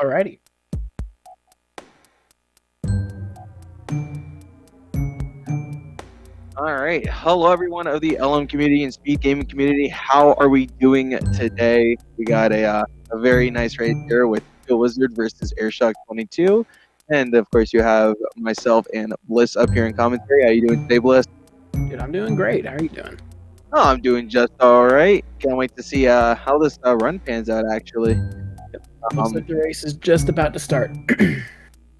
Alrighty. All right. Hello, everyone of the LM community and speed gaming community. How are we doing today? We got a very nice race here with ChillWizard versus Airshock22. And of course, you have myself and Bliss up here in commentary. How you doing today, Bliss? Dude, I'm doing great. How are you doing? Oh, I'm doing just all right. Can't wait to see how this run pans out, actually. Looks like the race is just about to start.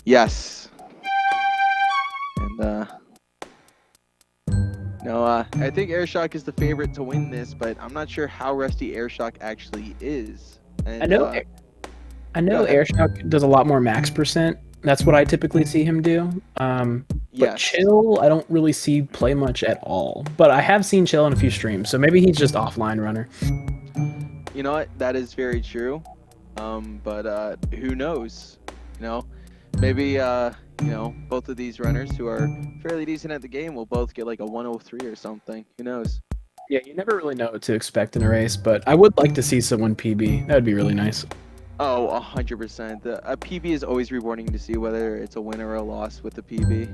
Yes. And no, I think Airshock is the favorite to win this, but I'm not sure how rusty Airshock actually is. And, I know Airshock does a lot more max percent. That's what I typically see him do. But yes. Chill, I don't really see play much at all. But I have seen Chill in a few streams, so maybe he's just offline runner. You know what? That is very true. But who knows? You know, maybe you know, both of these runners who are fairly decent at the game will both get like a 103 or something. Who knows? Yeah, you never really know what to expect in a race, but I would like to see someone PB. That would be really nice. Oh, 100%. A PB is always rewarding to see whether it's a win or a loss with the PB.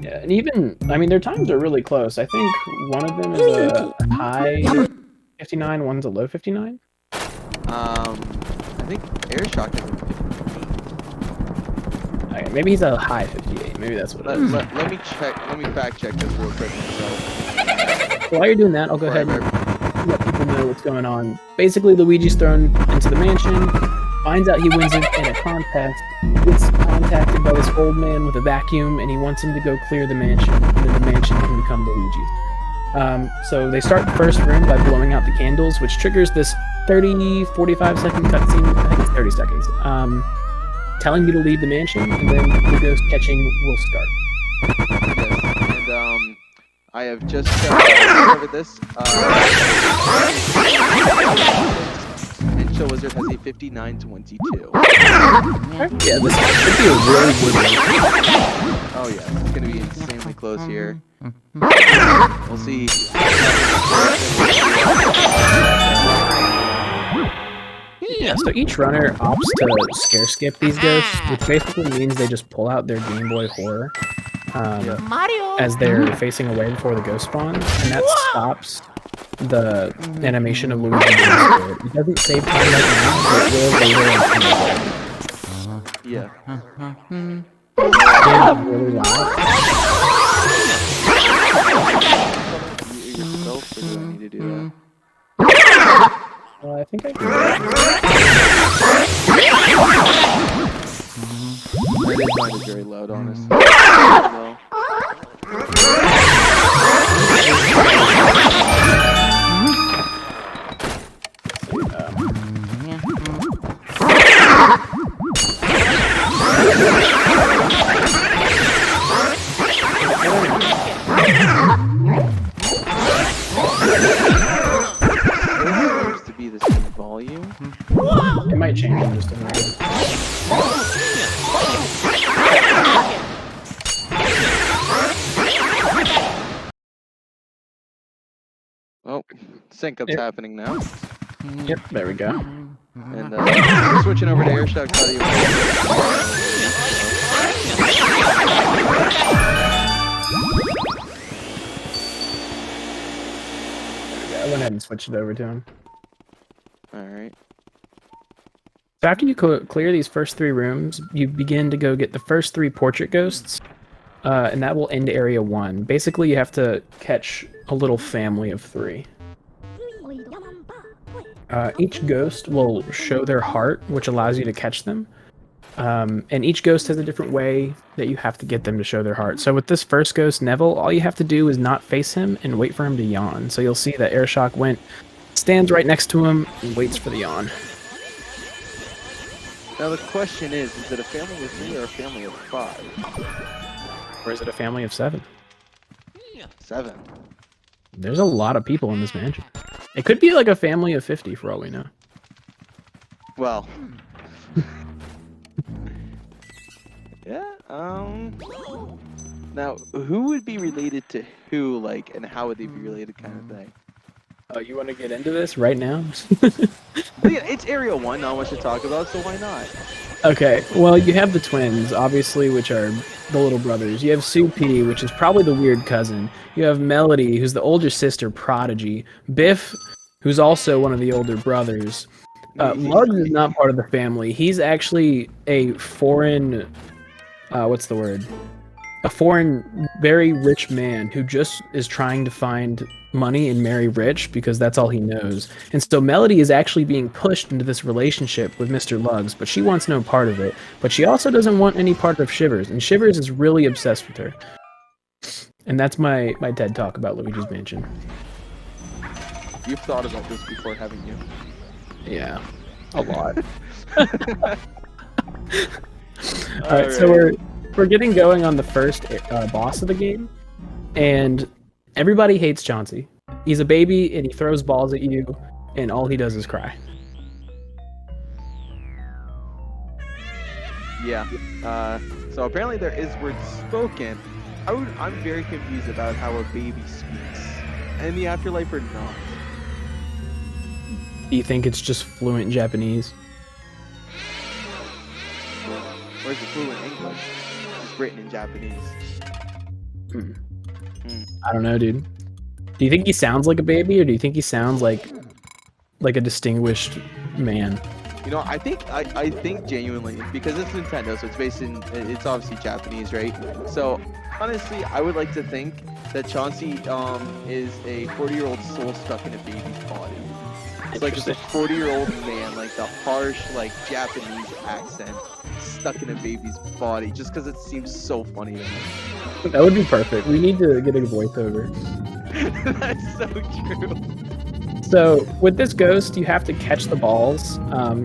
Yeah, and even, I mean, their times are really close. I think one of them is a high 59, one's a low 59. I think Airshock is a 58. Okay, maybe he's a high 58. Maybe that's what it is. Let me check. Let me fact check this real quick myself. So while you're doing that, I'll go ahead and let people know what's going on. Basically, Luigi's thrown into the mansion, finds out he wins it in a contest, gets contacted by this old man with a vacuum, and he wants him to go clear the mansion, and then the mansion can become Luigi's. So they start the first room by blowing out the candles, which triggers this 45 second cutscene. I think it's 30 seconds. Telling you to leave the mansion, and then the ghost catching will start. Yes, and I have just covered this. And ChillWizard has a 59-22. Yeah, this should be a really good race. Oh yeah, it's gonna be insanely close here. We'll see. Yeah, so each runner opts to scare skip these ghosts, which basically means they just pull out their Game Boy Horror as they're facing away before the ghost spawns, and that stops the animation of Luigi being scared. It doesn't save time right now, but it will later on. Yeah. Yeah, really loud. Yourself, or do I need to do that? I think I can. I did find it very loud, honestly. Well. To be the same volume. It might change in just a minute. Oh, sync up's happening now. Yep, there we go. And we're switching over to Airshock. I went ahead and switched it over to him. Alright. So after you clear these first 3 rooms, you begin to go get the first 3 portrait ghosts, and that will end area 1. Basically, you have to catch a little family of 3. Each ghost will show their heart, which allows you to catch them. And each ghost has a different way that you have to get them to show their heart. So with this first ghost, Neville, all you have to do is not face him and wait for him to yawn. So you'll see that Airshock stands right next to him and waits for the yawn. Now the question is it a family of 3 or a family of 5? Or is it a family of 7? 7. There's a lot of people in this mansion. It could be like a family of 50 for all we know. Well. Yeah, Now, who would be related to who, like, and how would they be related kind of thing? Oh, you want to get into this right now? But yeah, it's Area 1, not much to talk about, so why not? Okay, well, you have the twins, obviously, which are the little brothers. You have Sue P, which is probably the weird cousin. You have Melody, who's the older sister, Prodigy. Biff, who's also one of the older brothers. Muggs is not part of the family. He's actually a foreign, what's the word? A foreign, very rich man who just is trying to find money and marry rich because that's all he knows. And so Melody is actually being pushed into this relationship with Mr. Luggs, but she wants no part of it. But she also doesn't want any part of Shivers, and Shivers is really obsessed with her. And that's my TED Talk about Luigi's Mansion. You've thought about this before, haven't you? Yeah, a lot. Alright, so we're getting going on the first boss of the game, and everybody hates Chauncey. He's a baby, and he throws balls at you, and all he does is cry. Yeah. So apparently there is words spoken. I'm very confused about how a baby speaks. In the afterlife or not. Do you think it's just fluent Japanese? Or is it fluent English? It's written in Japanese. I don't know, dude. Do you think he sounds like a baby, or do you think he sounds like a distinguished man? You know, I think genuinely, because it's Nintendo, so it's obviously Japanese, right? So honestly, I would like to think that Chauncey is a 40-year-old soul stuck in a baby's body. It's like just a 40-year-old man, like the harsh, like Japanese accent stuck in a baby's body, just because it seems so funny to me. That would be perfect. We need to get a voiceover. That's so true. So with this ghost, you have to catch the balls.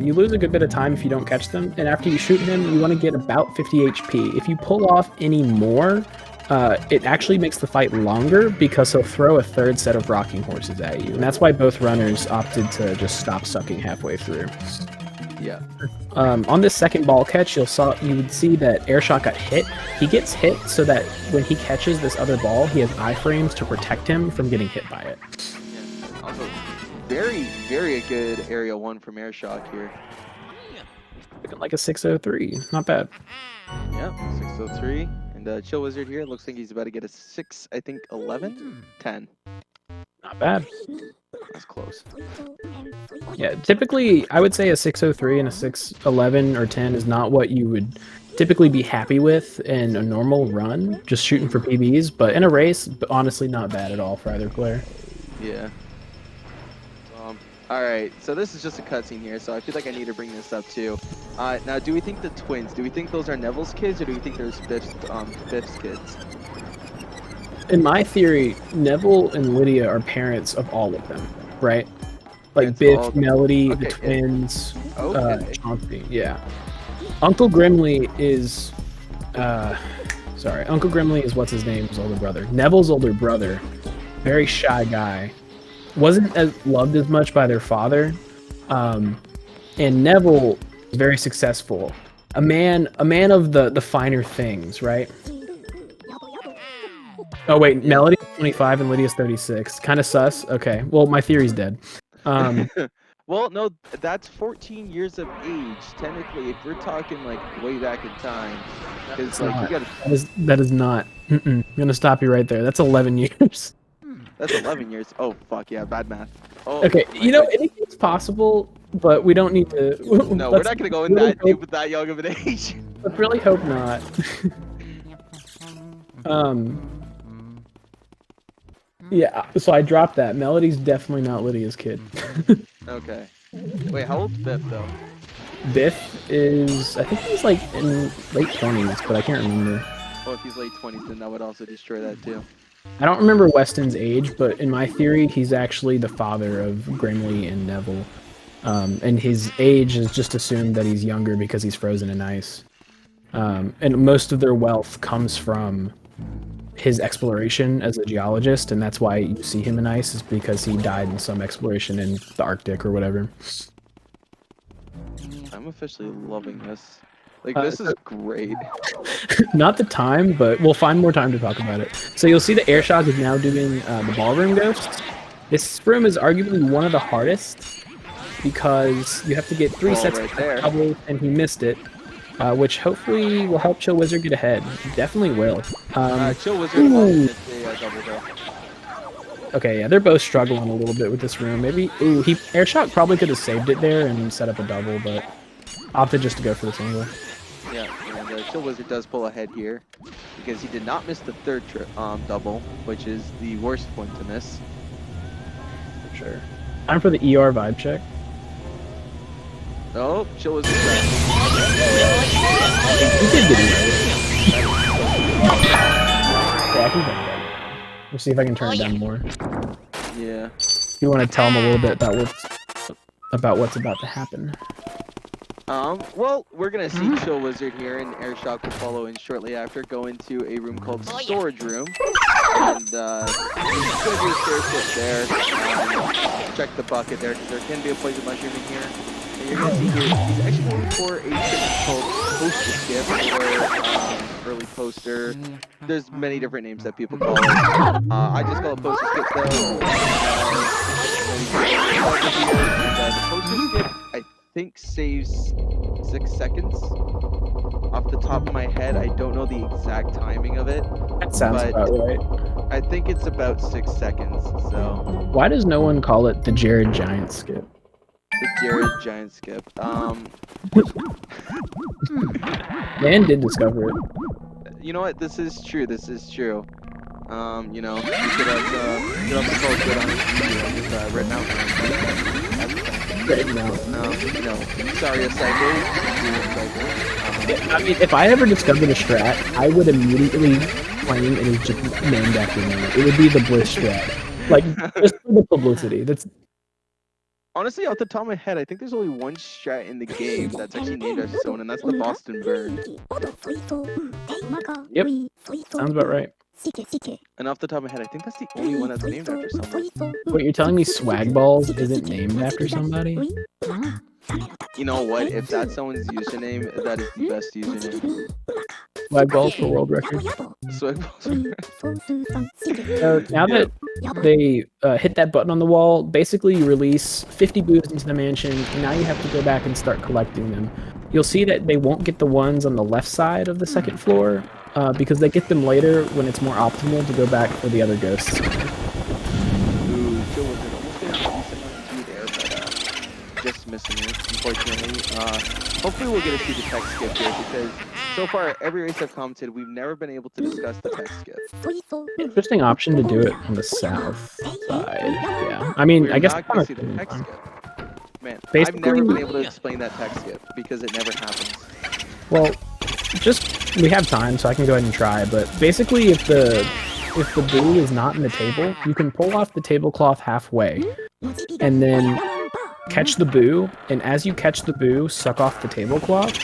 You lose a good bit of time if you don't catch them, and after you shoot him, you want to get about 50 HP. If you pull off any more, it actually makes the fight longer because he'll throw a third set of rocking horses at you, and that's why both runners opted to just stop sucking halfway through. Yeah. On this second ball catch, you would see that Airshot got hit. He gets hit so that when he catches this other ball, he has iframes to protect him from getting hit by it. Yeah. Also, very, very good Area 1 from Airshock here. Looking like a 603. Not bad. Yep, 603. And ChillWizard here, looks like he's about to get a 6, I think 11? 10. Not bad. That's close. Yeah, typically I would say a 603 and a 611 or 10 is not what you would typically be happy with in a normal run, just shooting for PBs, but in a race, honestly not bad at all for either player. Yeah. Alright, so this is just a cutscene here, so I feel like I need to bring this up too. Now, do we think the twins, do we think those are Neville's kids, or do we think there's Biff's kids? In my theory, Neville and Lydia are parents of all of them, right? Like Biff, Melody, the twins, Chauncey, yeah. Uncle Grimly is, Uncle Grimly is what's his name's older brother. Neville's older brother, very shy guy. Wasn't as loved as much by their father, and Neville was very successful. A man of the finer things, right? Oh wait, Melody's 25 and Lydia's 36. Kind of sus. Okay, well my theory's dead. Well, no, that's 14 years of age. Technically, if we're talking like way back in time, because like you gotta. That is not. I'm gonna stop you right there. That's 11 years. That's 11 years. Oh fuck yeah, bad math. Oh, okay, you know anything's possible, but we don't need to. No, we're not gonna go in that deep with that young of an age. Let's really hope not. Yeah, so I dropped that. Melody's definitely not Lydia's kid. Okay. Wait, how old's Biff though? Biff is, I think he's like in late 20s, but I can't remember. Well, if he's late 20s, then that would also destroy that too. I don't remember Weston's age, but in my theory, he's actually the father of Grimly and Neville. And his age is just assumed that he's younger because he's frozen in ice. And most of their wealth comes from his exploration as a geologist, and that's why you see him in ice, is because he died in some exploration in the Arctic or whatever. I'm officially loving this. Like, this is great. Not the time, but we'll find more time to talk about it. So you'll see that Airshock is now doing the ballroom ghosts. This room is arguably one of the hardest because you have to get 3 sets right of there. doubles, and he missed it, which hopefully will help ChillWizard get ahead. Definitely will. ChillWizard almost missed a double though. Okay, yeah, they're both struggling a little bit with this room. Maybe, ooh, Airshock probably could have saved it there and set up a double, but opted just to go for the single. Yeah, and ChillWizard does pull ahead here because he did not miss the third double, which is the worst point to miss. For sure. Time for the ER vibe check. Oh, ChillWizard. He did get it. Yeah, I can turn it down. We'll see if I can turn it down more. Yeah. You want to tell him a little bit about what's about to happen? Well, we're gonna see ChillWizard here, and Airshock will follow in shortly after. Go into a room called Storage Room, and he's gonna do a stair step there. Check the bucket there, because there can be a poison mushroom in here. And you're gonna see here, he's actually going for a trick called poster skip, or early poster. There's many different names that people call it. I just call it poster skip though. The poster skip, I think, saves 6 seconds. Off the top of my head, I don't know the exact timing of it. That sounds about right. I think it's about 6 seconds. So. Why does no one call it the Jared Giant skip? The Jared Giant skip. Man did discover it. You know what? This is true. This is true. You know, you could have called good on his video, just written out for him. No. Sorry, a cycle. I mean, if I ever discovered a strat, I would immediately claim it is just named after me. It would be the Bliss strat. Like, just for the publicity. That's honestly, off the top of my head, I think there's only one strat in the game that's actually named after someone, and that's the Boston Burn. Yep. Sounds about right. And off the top of my head, I think that's the only one that's named after someone. Wait, you're telling me Swag Balls isn't named after somebody? You know what? If that's someone's username, that is the best username. Swag Balls for world record. Swag Balls. Now that they hit that button on the wall, basically you release 50 boos into the mansion, and now you have to go back and start collecting them. You'll see that they won't get the ones on the left side of the second floor, because they get them later when it's more optimal to go back for the other ghosts. Ooh, ChillWizard almost getting a decent amount of there, but just missing it, unfortunately. Hopefully we'll get to see the tech skip here, because so far, every race I've commented, we've never been able to discuss the tech skip. Interesting option to do it on the south side. Yeah, I mean, I guess not gonna see the tech skip. Man, basically, I've never been able to explain that tech skip because it never happens. Well, we have time, so I can go ahead and try. But basically, if the boo is not in the table, you can pull off the tablecloth halfway, and then catch the boo. And as you catch the boo, suck off the tablecloth.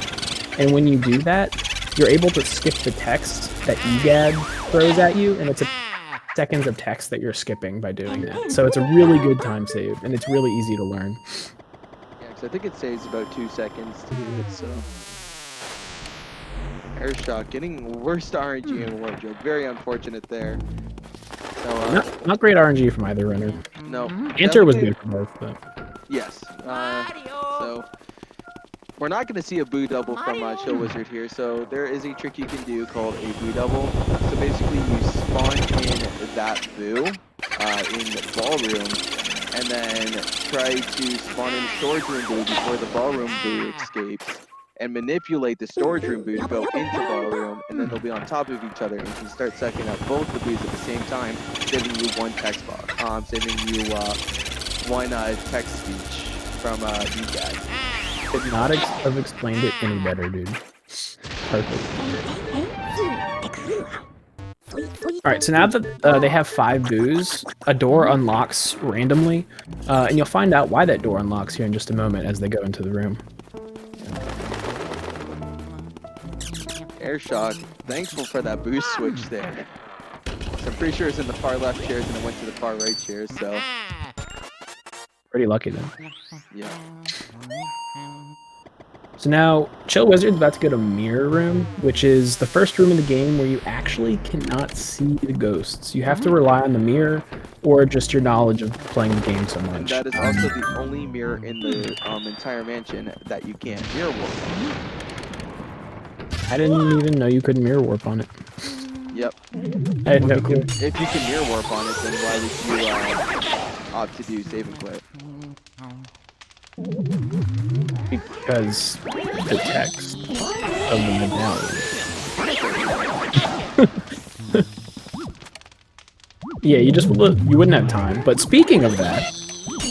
And when you do that, you're able to skip the text that EGAD throws at you, and it's a seconds of text that you're skipping by doing that. So it's a really good time save, and it's really easy to learn. Yeah, because I think it saves about 2 seconds to do it, so... Airshock getting worst RNG in wardrobe. Very unfortunate there. So, not great RNG from either runner. No. Enter was good for both, but... Yes. So... We're not going to see a boo double from ChillWizard here, so there is a trick you can do called a boo double. So basically you spawn in that boo in the ballroom, and then try to spawn in the storage room boo before the ballroom boo escapes, and manipulate the storage room boo to go into ballroom, and then they'll be on top of each other, and you can start sucking up both the boos at the same time, saving you one text box, saving you one text speech from EGAD. Could not have explained it any better, dude. Perfect. Alright, so now that they have 5 boos, a door unlocks randomly, and you'll find out why that door unlocks here in just a moment as they go into the room. Airshock, thankful for that boost switch there. So I'm pretty sure it's in the far left chairs and it went to the far right chairs, so... Pretty lucky then. Yeah. So now, ChillWizard's about to go to Mirror Room, which is the first room in the game where you actually cannot see the ghosts. You have to rely on the mirror or just your knowledge of playing the game so much. And that is also the only mirror in the entire mansion that you can't mirror warp on. I didn't even know you could mirror warp on it. Yep. I had no clue. If you can mirror warp on it, then why would you opt to do save and quit? Because the text of the medallion. Yeah, you wouldn't have time. But speaking of that,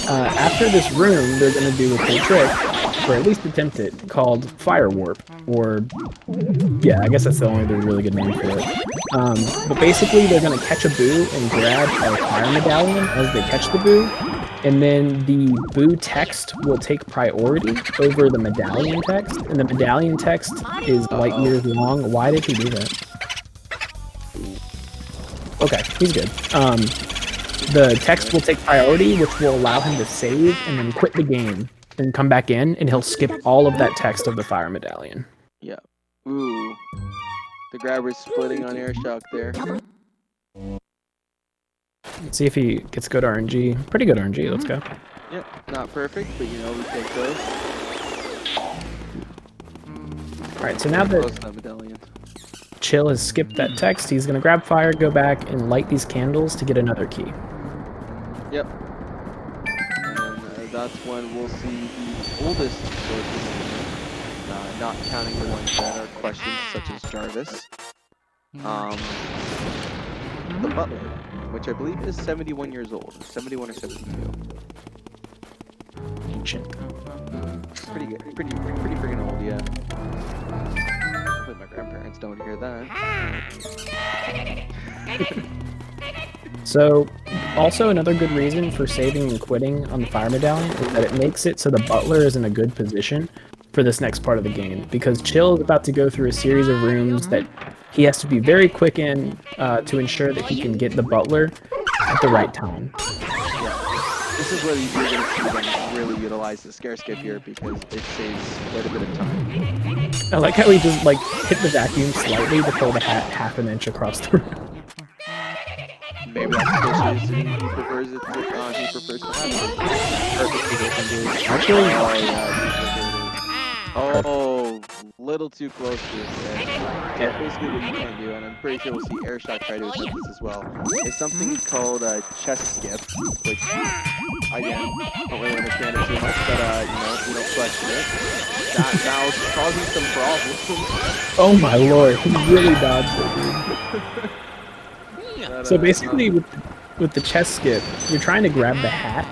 after this room, they're going to do a cool trick, or at least attempt it, called Fire Warp. Or, yeah, I guess that's the only really good name for it. But basically, they're going to catch a boo and grab a fire medallion as they catch the boo. And then the boo text will take priority over the medallion text. And the medallion text is light years long. Why did he do that? Okay, he's good. The text will take priority, which will allow him to save and then quit the game and come back in, and he'll skip all of that text of the fire medallion. Yeah. Ooh. The grabber's splitting on Airshock there. Let's see if he gets good RNG. Pretty good RNG, let's go. Yep, not perfect, but you know, we take those. Alright, so now that Chill has skipped that text, he's going to grab fire, go back, and light these candles to get another key. Yep. And that's when we'll see the oldest sources, not counting the ones that are questions, such as Jarvis. The butler, which I believe is 71 years old. 71 or 72. Ancient. Pretty good. Pretty freaking old, yeah. Hopefully my grandparents don't hear that. So, also another good reason for saving and quitting on the fire medallion is that it makes it so the butler is in a good position for this next part of the game, because Chill is about to go through a series of rooms that he has to be very quick in to ensure that he can get the butler at the right time. Yeah. This is where you're going to see them really utilize the scare skip here, because it saves quite a bit of time. I like how he just like hit the vacuum slightly to pull the hat half an inch across the room. Maybe that's because he prefers it to, he prefers to have it. Perfectly different. Actually, oh, little too close to it there. That's basically what you can do, and I'm pretty sure we'll see Airshock try to attempt this as well. It's something called a chest skip, which, again, don't really understand it too much, but, you know, we don't question it. That was causing some problems. Oh my lord, he really dodged it, dude. So basically, with the chest skip, you're trying to grab the hat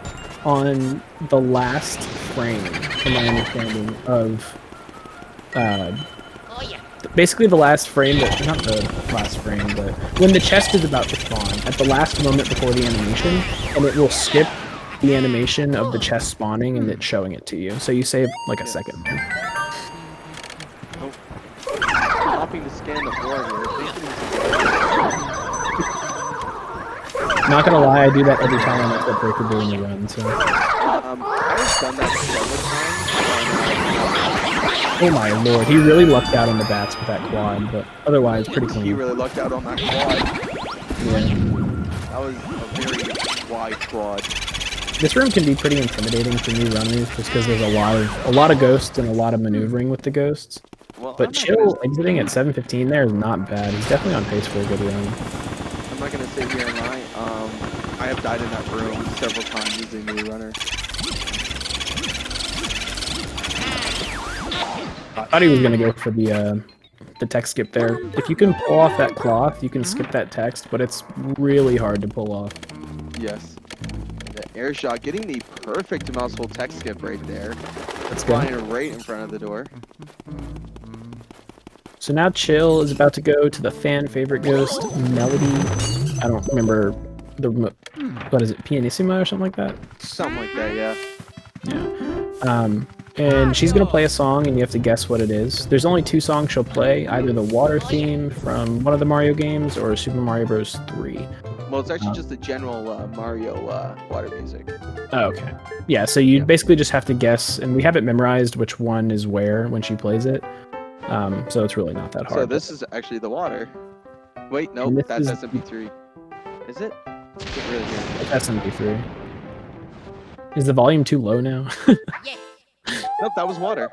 on the last frame, from my understanding, of basically the last frame that, not the last frame, but when the chest is about to spawn, at the last moment before the animation, and it will skip the animation of the chest spawning and it showing it to you. So you save like a second. Oh. Hopping to scan the floor here. Not gonna lie, I do that every time I make that breaker boom in the run, so. I've done that several times. Oh my lord, he really lucked out on the bats with that quad, but otherwise pretty clean. He really lucked out on that quad. Yeah. That was a very wide quad. This room can be pretty intimidating for new runners just because there's a lot of ghosts and a lot of maneuvering with the ghosts. Well, but Chill exiting at 7:15 there is not bad. He's definitely on pace for a good run. I'm not gonna sit here and lie. I have died in that room several times as a new runner. I thought he was gonna go for the text skip there. If you can pull off that cloth, you can skip that text, but it's really hard to pull off. Yes. The Airshock getting the perfect mousehole text skip right there. That's flying good. Right in front of the door. So now Chill is about to go to the fan favorite ghost, Melody. I don't remember what is it, Pianissima or something like that? Something like that, yeah. Yeah. And she's gonna play a song and you have to guess what it is. There's only 2 songs she'll play, either the water theme from one of the Mario games or Super Mario Bros. 3. Well, it's actually just the general Mario water music. Oh, okay. Yeah, so you basically just have to guess, and we have it memorized which one is where when she plays it. So it's really not that hard. So this is actually the water. Wait, nope, that's SMP3. Is it? I can't really hear it. That's SMP3. Is the volume too low now? Nope, that was water.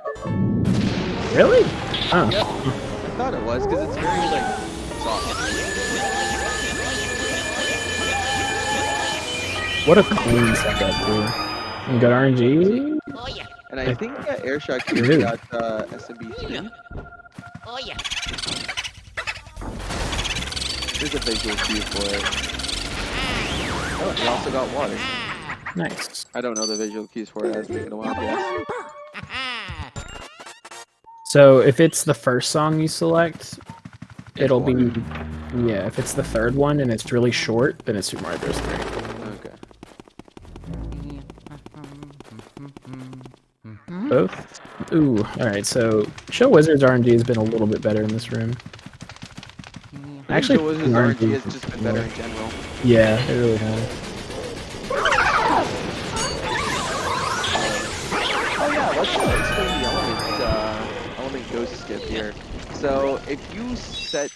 Really? Oh. Yep. I thought it was because it's very like soft. What a clean setup, dude. You got RNG? And I think Airshock22 got SMB3. Oh yeah. There's a visual cue for it. Oh, we also got water. Nice. I don't know the visual cues for it. It's taken a while to guess. So if it's the first song you select, it'll be, yeah, if it's the third one and it's really short, then it's Super Mario Bros. 3. Okay. Both? Ooh, alright, so ChillWizard's RNG has been a little bit better in this room. Actually, ChillWizard's RNG has just been better in general. Yeah, it really has. Oh yeah, let's explain the element ghost skip here. So if you set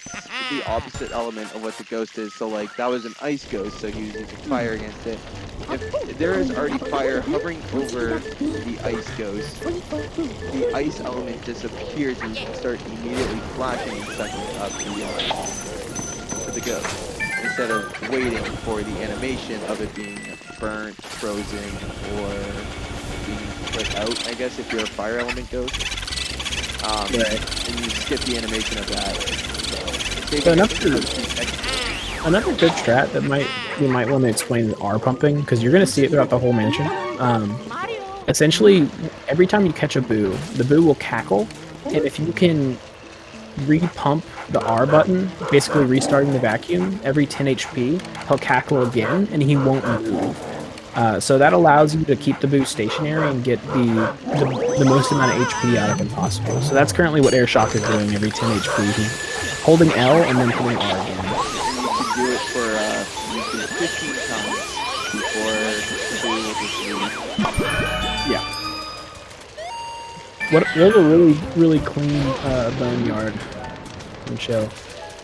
the opposite element of what the ghost is, so like that was an ice ghost, so he was using fire against it. If there is already fire hovering over the ice ghost, the ice element disappears and you can start immediately flashing and sucking up the ghost, instead of waiting for the animation of it being burnt, frozen, or being put out, I guess, if you're a fire element ghost. Right. And you skip the animation of that. So another good strat that you might want to explain is R pumping, because you're going to see it throughout the whole mansion. Essentially, every time you catch a boo, the boo will cackle, and if you can re-pump the R button, basically restarting the vacuum, every 10 HP, he'll cackle again, and he won't move. So that allows you to keep the boo stationary and get the most amount of HP out of him possible. So that's currently what Airshock is doing every 10 HP. He's holding L and then hitting R again. You can do it for 15 times before the boo will just leave. Yeah. What a really, really clean boneyard from Chill.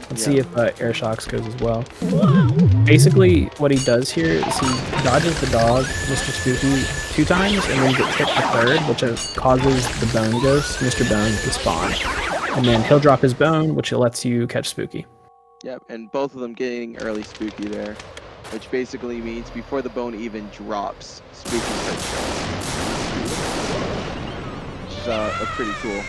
Let's see if Airshock's goes as well. Basically, what he does here is he dodges the dog, Mr. Spooky, 2 times, and then gets hit the third, which causes the bone ghost, Mr. Bone, to spawn. And then he'll drop his bone, which lets you catch Spooky. Yep, and both of them getting early Spooky there, which basically means before the bone even drops, Spooky starts going. Which is pretty cool.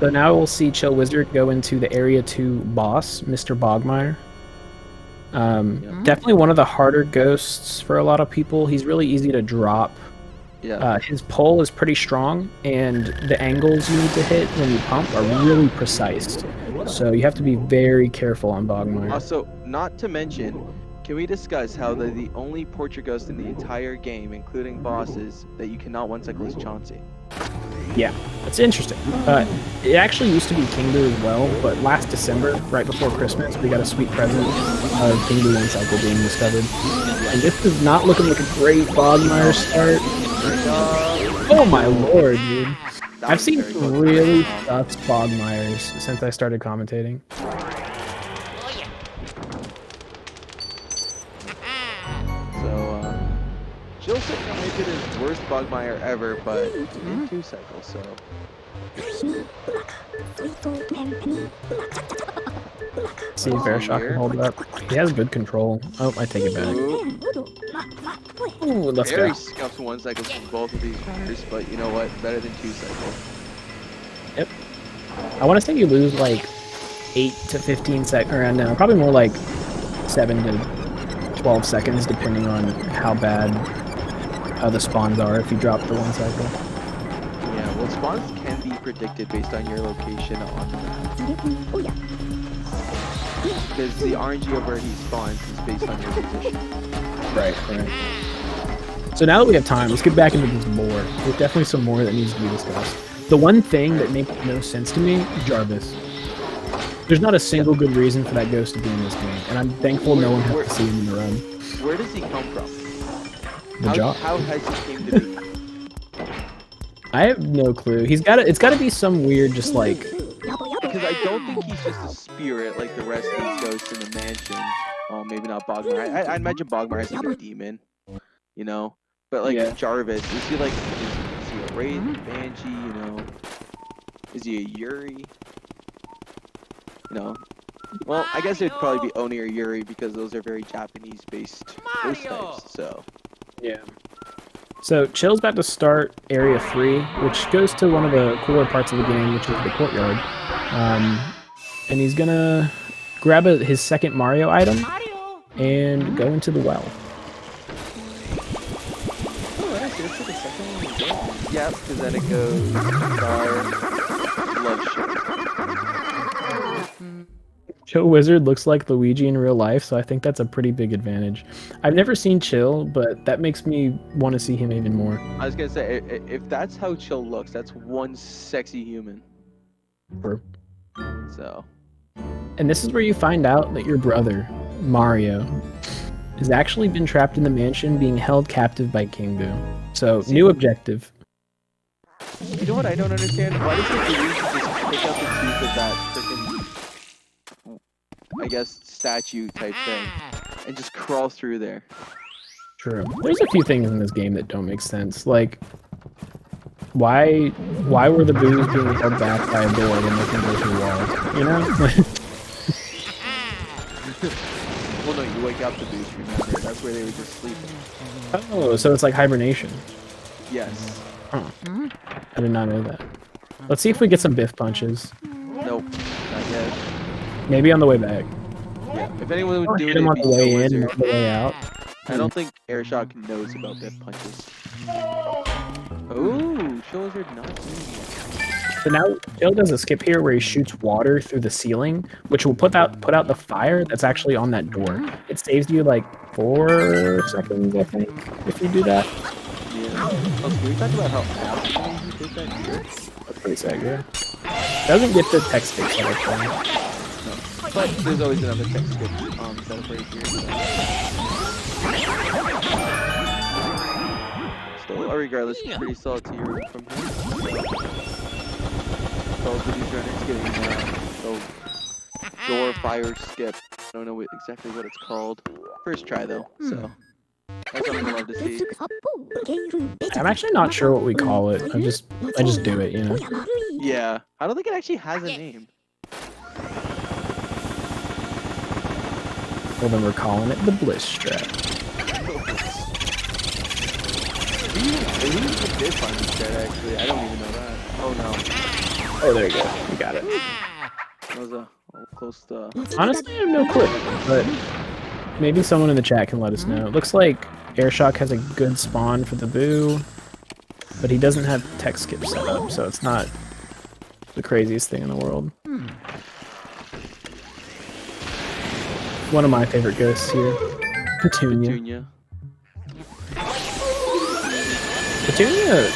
So now we'll see ChillWizard go into the Area 2 boss, Mr. Bogmire. Definitely one of the harder ghosts for a lot of people. He's really easy to drop. Yeah. His pull is pretty strong, and the angles you need to hit when you pump are really precise. So you have to be very careful on Bogmire. Also, not to mention, can we discuss how they're the only portrait ghost in the entire game, including bosses, that you cannot one-cycle as Chauncey? Yeah, that's interesting. It actually used to be King Boo as well, but last December, right before Christmas, we got a sweet present of King Boo one-cycle being discovered. And this is not looking like a great Bogmire start. Oh my lord, dude. I've seen really tough Bogmires since I started commentating. Jill said he'll make it his worst Bogmire ever, but in 2 cycles, so. See if Airshock can hold it up. He has good control. Oh, I take it back. Ooh, let's Very go. scuffed 1 cycles from both of these players, but you know what? Better than 2 cycles. Yep. I want to say you lose like 8 to 15 seconds, or no, probably more like 7 to 12 seconds, depending on how bad the spawns are if you drop the 1 cycle. Yeah, well, spawns can be predicted based on your location on the map. Because the RNG of where he spawns is based on your position. Right. So now that we have time, let's get back into this lore. There's definitely some more that needs to be discussed. The one thing that makes no sense to me, Jarvis. There's not a single good reason for that ghost to be in this game, and I'm thankful no one has to see him in the run. Where does he come from? The job. How has he came to be? I have no clue. It's got to be some weird, just like. Because I don't think he's just a spirit like the rest of these ghosts in the mansion. Oh, maybe not Bogmar. I imagine Bogmar has like a demon, you know. But like Jarvis, is he like is he a wraith, banshee? You know, is he a Yuri? You know. Well, I guess it'd probably be Oni or Yuri because those are very Japanese-based ghost types. So. Yeah. So Chill's about to start Area 3, which goes to one of the cooler parts of the game, which is the courtyard. And he's gonna grab his second Mario item and go into the well. Oh, actually, let's take the second one again. Yeah, because then it goes star, love ship. ChillWizard looks like Luigi in real life, so I think that's a pretty big advantage. I've never seen Chill, but that makes me want to see him even more. I was gonna say, if that's how Chill looks, that's one sexy human. True. So. And this is where you find out that your brother, Mario, has actually been trapped in the mansion being held captive by King Boo. So, new objective. You know what I don't understand? Why doesn't Luigi just pick up the teeth of that freaking, I guess, statue type thing and just crawl through there? True. There's a few things in this game that don't make sense. Like, why were the Boos being held back by a door when they can go through walls? You know? Well, no, you wake up the Boos, remember? That's where they were just sleeping. Oh, so it's like hibernation. Yes. Huh. I did not know that. Let's see if we get some Biff punches. Nope, not yet. Maybe on the way back. Yeah, if anyone would do Hit it, him on it'd the be way in and ChillWizard. on the way out. I don't think Airshock knows about Biff punches. Oh, ChillWizard not doing it. So now Chill does a skip here where he shoots water through the ceiling, which will put out the fire that's actually on that door. It saves you like 4 seconds, I think, if you do that. Yeah. Oh, can we talk about how often you did that here? That's pretty sick, yeah. Doesn't get the text fix that I No. But there's always another text skip setup right here. Still, regardless, pretty solid tier from here. Call of Duty Runners getting the door fire skip. I don't know exactly what it's called. First try though, so that's something I'd love to see. I'm actually not sure what we call it. I just do it, you know. Yeah, I don't think it actually has a name. Well, then we're calling it the Bliss Strap. Who did this on instead, actually? I don't even know that. Oh no. Oh, there you go. We got it. That was a close to... Honestly, I have no clue, but maybe someone in the chat can let us know. It looks like Airshock has a good spawn for the Boo, but he doesn't have text skip set up, so it's not the craziest thing in the world. One of my favorite ghosts here, Petunia. Petunia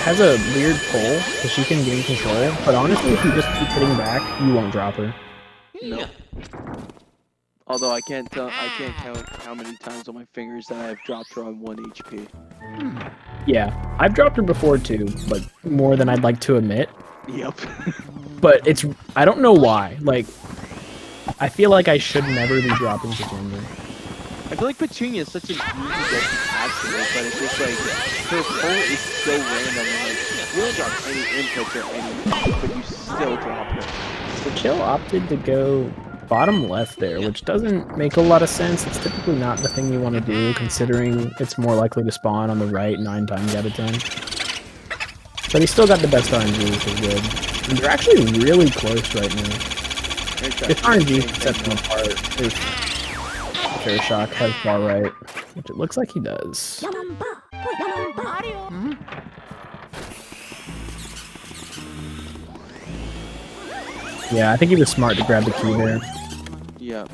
has a weird pull because she can gain control, but honestly, if you just keep hitting back, you won't drop her. No. Although I can't count how many times on my fingers that I have dropped her on 1 HP. Yeah, I've dropped her before too, but more than I'd like to admit. Yep. But I don't know why. Like, I feel like I should never be dropping Petunia. I feel like Petunia is such an easy get to capture, but it's just like her pull is so random and like you don't drop any inputs or anything, but you still drop her. So Chill opted to go bottom left there, which doesn't make a lot of sense. It's typically not the thing you want to do, considering it's more likely to spawn on the right 9 times out of 10. But he's still got the best RNG, which is good. And they're actually really close right now. If RNG sets them apart, if Airshock has far right, which it looks like he does. Yeah, I think he was smart to grab the key there. Yeah.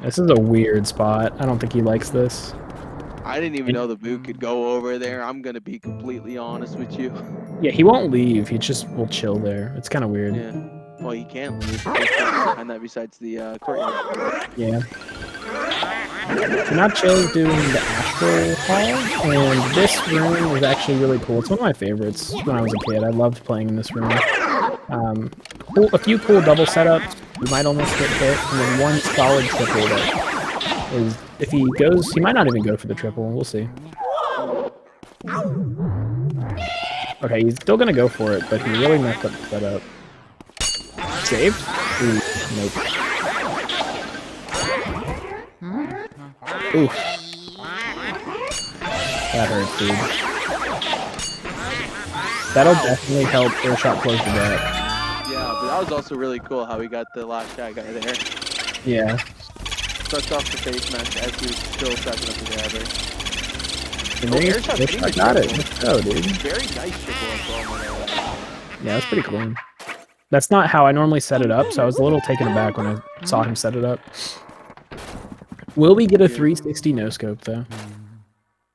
This is a weird spot. I don't think he likes this. I didn't even know the boot could go over there. I'm gonna be completely honest with you. Yeah, he won't leave. He just will chill there. It's kind of weird. Yeah. Well, he can't leave. There's nothing behind that besides the courtyard. Yeah. So now Chill's doing the Astral Hall, and this room is actually really cool. It's one of my favorites when I was a kid. I loved playing in this room. A few cool double setups. You might almost get hit, and then one solid triple that is, if he goes, he might not even go for the triple. We'll see. Okay, he's still gonna go for it, but he really messed up the setup. Saved? Ooh, nope. Oof. That hurts, dude. That'll definitely help Airshot close the gap. Yeah, but that was also really cool how we got the last shot guy there. Yeah. Sucked off the face mask as he was still setting up the grabber. And then Airshot got it. Let's go, dude. Very nice triple as well. Yeah, that's pretty clean. That's not how I normally set it up, so I was a little taken aback when I saw him set it up. Will we get a 360 no-scope, though?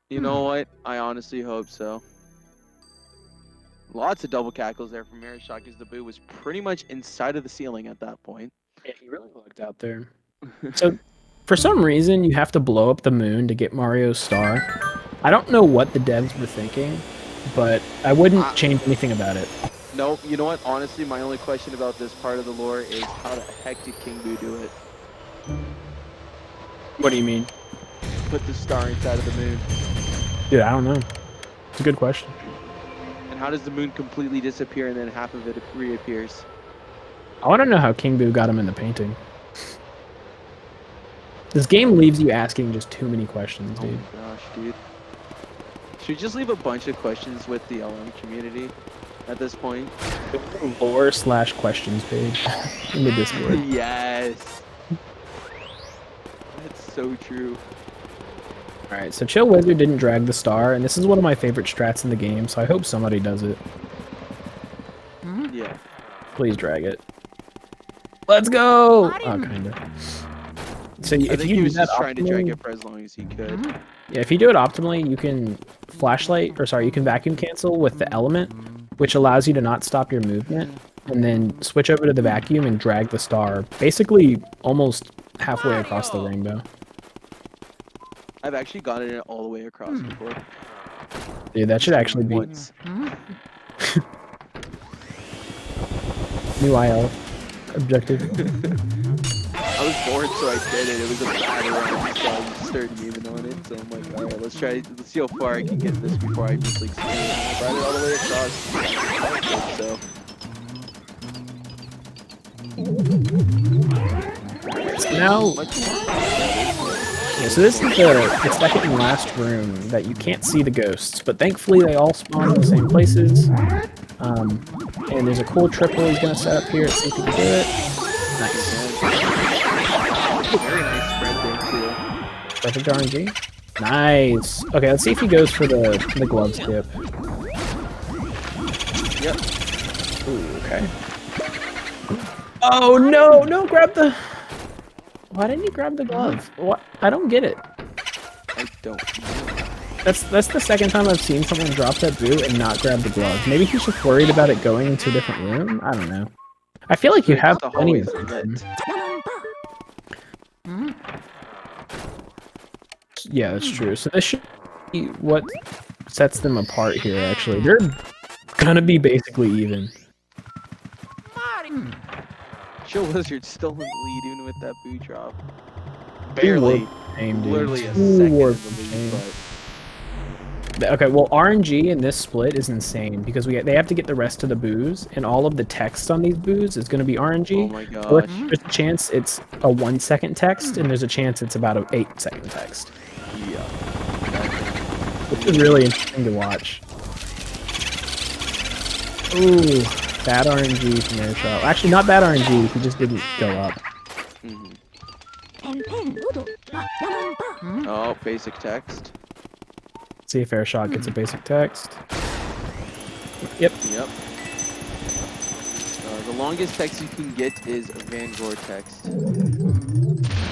You know what? I honestly hope so. Lots of double cackles there from Airshock because the boot was pretty much inside of the ceiling at that point. Yeah, he really looked out there. So, for some reason, you have to blow up the moon to get Mario's star. I don't know what the devs were thinking, but I wouldn't change anything about it. No, you know what? Honestly, my only question about this part of the lore is how the heck did King Boo do it? What do you mean? Put the star inside of the moon. Dude, I don't know. It's a good question. And how does the moon completely disappear and then half of it reappears? I want to know how King Boo got him in the painting. This game leaves you asking just too many questions, dude. Oh my gosh, dude. Should we just leave a bunch of questions with the LM community at this point? Lore/questions page in the Discord. Yes. That's so true. Alright, so ChillWizard didn't drag the star, and this is one of my favorite strats in the game, so I hope somebody does it. Yeah. Please drag it. Let's go! Oh, kinda. So I if think you he do was that just trying to drag optimally, it for as long as he could. yeah, if you do it optimally, you can you can vacuum cancel with the element, which allows you to not stop your movement, and then switch over to the vacuum and drag the star, basically almost halfway across the rainbow. I've actually gotten it all the way across before. Dude, that should actually be Once. new IL objective. I was bored, so I did it. It was a bad round, so I just started gaming on it. So I'm like, alright, let's see how far I can get this before I just like steal it. And I brought it all the way across. So now, yeah, so this is the second and last room that you can't see the ghosts, but thankfully they all spawn in the same places. And there's a cool triple he's gonna set up here. Let's see if he can do it. Nice. Very nice spread there too. Perfect RNG. Nice. Okay, let's see if he goes for the glove skip. Yep. Ooh, okay. Oh no! No, grab the. Why didn't he grab the glove? What? I don't get it. I don't know. That's the second time I've seen someone drop that boot and not grab the glove. Maybe he's just worried about it going into a different room. I don't know. I feel like you have plenty of them. Yeah, that's true. So this should be what sets them apart here, actually. They're gonna be basically even. ChillWizard's still in the lead even with that boot drop. Barely. Literally a second in the lead, but... Okay, well, RNG in this split is insane because they have to get the rest of the boos, and all of the text on these boos is going to be RNG. Oh my gosh. So there's a chance it's a 1 second text, and there's a chance it's about an 8 second text. Yeah. Which is really interesting to watch. Ooh, bad RNG from Airshock. Actually, not bad RNG, he just didn't go up. Oh, basic text. See if Airshock gets a basic text. Yep. Yep. The longest text you can get is Van Gore text.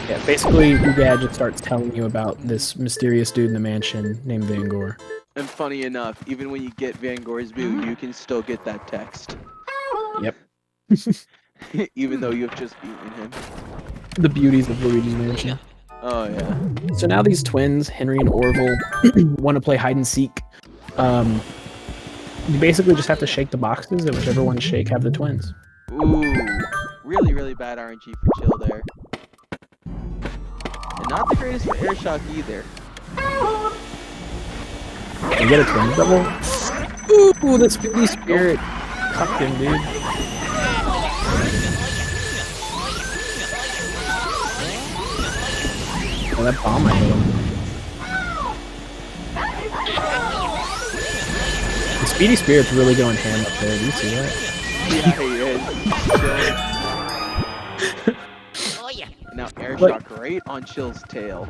Yeah, basically, your dad just starts telling you about this mysterious dude in the mansion named Van Gore. And funny enough, even when you get Van Gore's view, you can still get that text. Yep. Even though you have just beaten him. The beauties of Luigi's Mansion. Oh, yeah. So now these twins, Henry and Orville, want to play hide and seek. You basically just have to shake the boxes, and whichever ones shake have the twins. Ooh. Really, really bad RNG for Chill there. And not the greatest for Airshock either. You get a twin double. Ooh, the Speedy Spirit cucked him, dude. Oh, that bomb I hit him. The Speedy Spirit's really going ham up there. Do you see that? Yeah, he is. Now Airshock right on Chill's tail.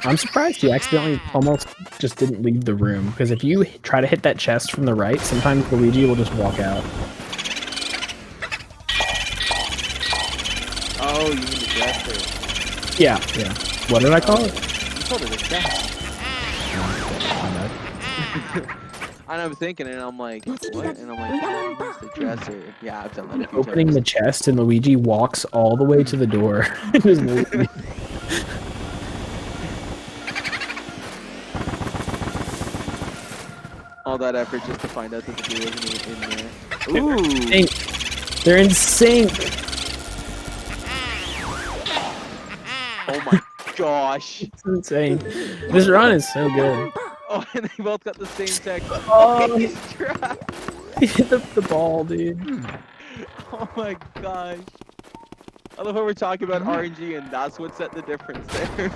I'm surprised he accidentally almost just didn't leave the room, because if you try to hit that chest from the right, sometimes Luigi will just walk out. Oh, you mean the dresser. Yeah. What did I call it? You called it a chest. And I'm thinking, and I'm like, what? And I'm like, oh, it's the dresser. Yeah, I've done that a few Opening times. the chest, and Luigi walks all the way to the door. Just leaving. All that effort just to find out that the dude wasn't in there. Ooh! They're in sync! Oh my gosh! It's insane. This run is so good. Oh, and they both got the same text. Oh, he's trapped! he hit the ball, dude. Oh my gosh. I love how we're talking about RNG and that's what set the difference there.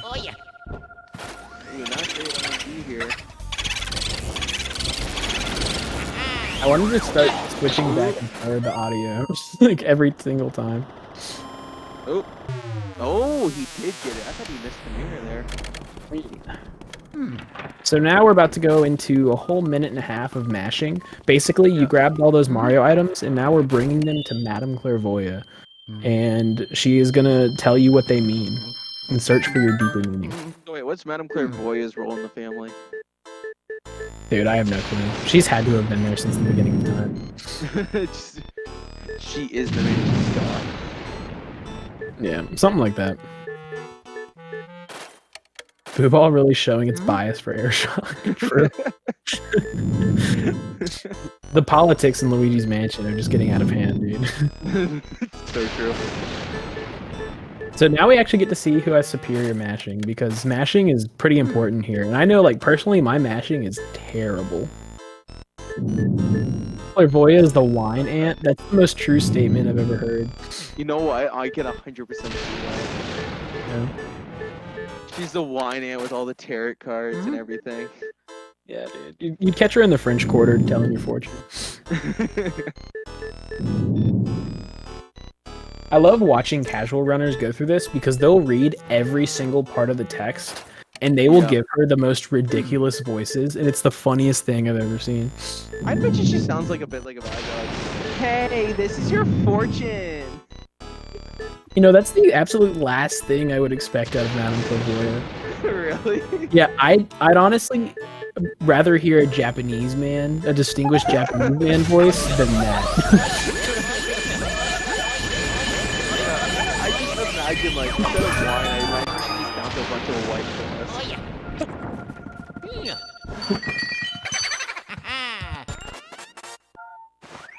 Oh yeah. Ooh, not great RNG here. I wanted to start switching back and forth the audio, like every single time. Oh. Oh, he did get it. I thought he missed the mirror there. So now we're about to go into a whole minute and a half of mashing. Basically, you grabbed all those Mario items, and now we're bringing them to Madame Clairvoyant. And she is going to tell you what they mean and search for your deeper meaning. So wait, what's Madame Clairvoyant's role in the family? Dude, I have no clue. She's had to have been there since the beginning of time. She is the main star. Yeah, something like that. Football really showing its bias for Airshock. True. The politics in Luigi's Mansion are just getting out of hand, dude. So true. So now we actually get to see who has superior mashing, because mashing is pretty important here. And I know, like, personally, my mashing is terrible. Clairvoyant is the wine ant. That's the most true statement I've ever heard. You know what? I can 100% see that. Yeah. She's the wine ant with all the tarot cards and everything. Yeah, dude. You'd catch her in the French Quarter telling your fortune. I love watching casual runners go through this, because they'll read every single part of the text, and they will give her the most ridiculous voices, and it's the funniest thing I've ever seen. I bet you she sounds like a bit like a bad guy. Hey, this is your fortune. You know, that's the absolute last thing I would expect out of Madame Clairvoyant. Really? Yeah, I'd honestly rather hear a Japanese man, a distinguished Japanese man voice, than that. I just imagine, like, instead of wine, I imagine she just down to a bunch of white claws.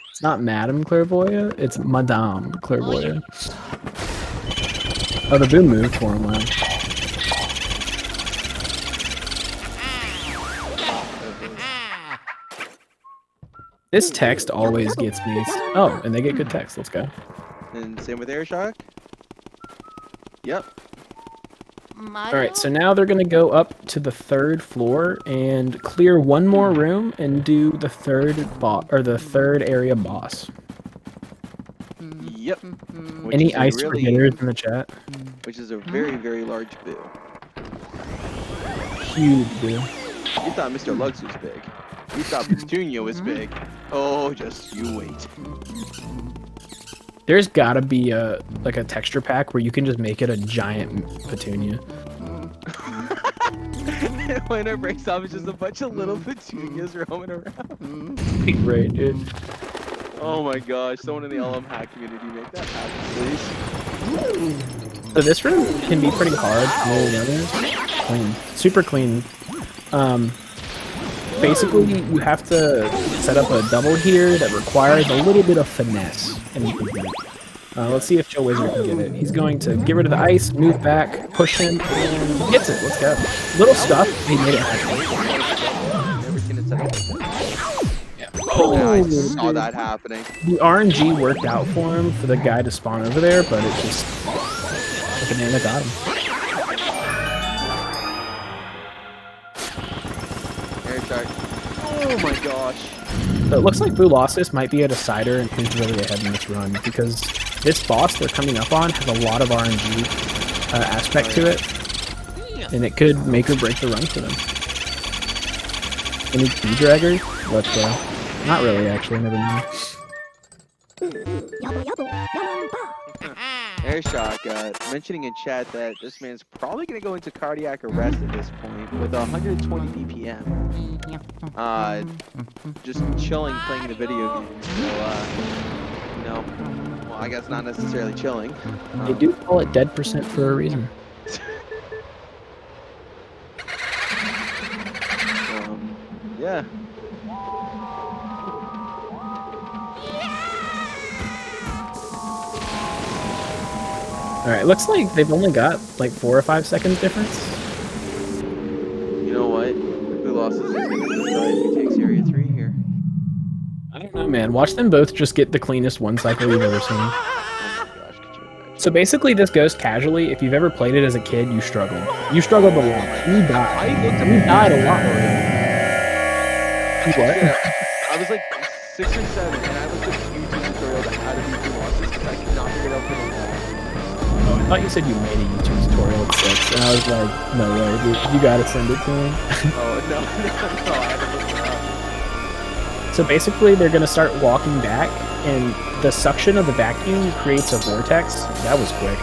It's not Madame Clairvoyant, it's Madame Clairvoyant. Oh, the boom moved for him, wow. This text always gets me. Oh, and they get good text. Let's go. And same with Airshock. Yep. All right, so now they're gonna go up to the 3rd floor and clear one more room and do the third area boss. Yep. Any ice for hitters in the chat? Which is a very, very large boo. Huge boo. You thought Mr. Lugs was big. You thought Petunia was big. Oh, just you wait. There's gotta be a texture pack where you can just make it a giant petunia. When it breaks off, it's just a bunch of little petunias roaming around. Great, dude. Oh my gosh, someone in the LM hack community make that happen, please. So this room can be pretty hard. Clean, super clean. Basically, you have to set up a double here that requires a little bit of finesse, and you can get it. Let's see if ChillWizard can get it. He's going to get rid of the ice, move back, push him, and he gets it. Let's go. Little stuff, he made it happen. Never seen it set up like that. Oh, Yeah, I saw that happening. The RNG worked out for him for the guy to spawn over there, but it just like a banana got him. Airshock. Oh my gosh. So it looks like Blue Losses might be a decider and who's really ahead in this run, because this boss they're coming up on has a lot of RNG aspect to it, and it could make or break the run for them. Any key draggers? Let's go. Not really, actually. Never mind. Airshock mentioning in chat that this man's probably going to go into cardiac arrest at this point with 120 BPM. Just chilling playing the video game. So, you know, well, I guess not necessarily chilling. They do call it dead % for a reason. Yeah. Alright, looks like they've only got like 4 or 5 seconds difference. You know what? Who lost is going to decide who takes Area 3 here. I don't know, man. Watch them both just get the cleanest one cycle you've ever seen. Oh my gosh, could you imagine? So basically this goes casually. If you've ever played it as a kid, you struggled. You struggled a lot. You died. You died a lot. What? Yeah, I was like 6 or 7 and I looked at a YouTube tutorial on how to do two losses because I could not get up to the wall. Oh, I thought you said you made a YouTube tutorial at 6, and I was like, no way, dude. You gotta send it to me. Oh, no, I had to look it up. So basically, they're gonna start walking back, and the suction of the vacuum creates a vortex. That was quick.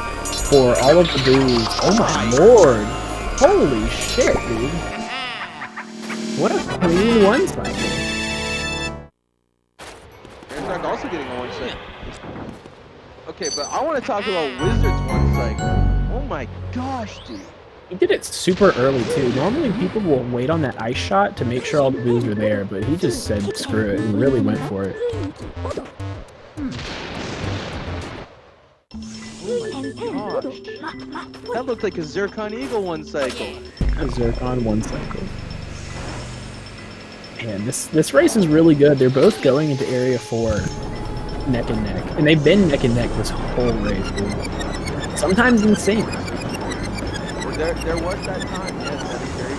For all of the booze. Oh my lord! Holy shit, dude! What a clean one cycle. Airshock also getting a one cycle. Okay, but I want to talk about Wizard's one cycle. Oh my gosh, dude. He did it super early too. Normally people will wait on that ice shot to make sure all the booze are there, but he just said screw it and really went for it. Oh my gosh. That looked like a Zircon Eagle one cycle. A Zircon one cycle. Man, this race is really good. They're both going into Area 4 neck and neck. And they've been neck and neck this whole race, dude. Sometimes insane. There was that time, yes, that is very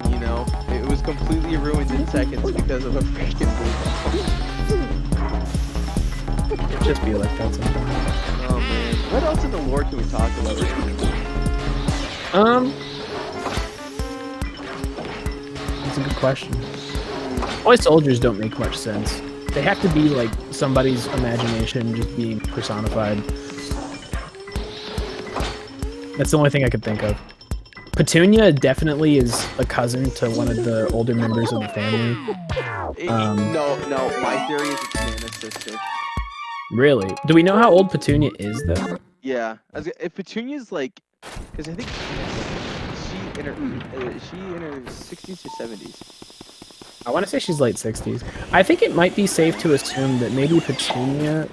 true. You know, it was completely ruined in seconds because of a freaking move. It just be like that sometimes. Oh man. What else in the lore can we talk about right now? That's a good question. Toy soldiers don't make much sense. They have to be like somebody's imagination just being personified. That's the only thing I could think of. Petunia definitely is a cousin to one of the older members of the family. No, my theory is it's Nana's sister. Really? Do we know how old Petunia is, though? Yeah, if Petunia's like, because I think she in her 60s or 70s. I want to say she's late 60s. I think it might be safe to assume that maybe Petunia...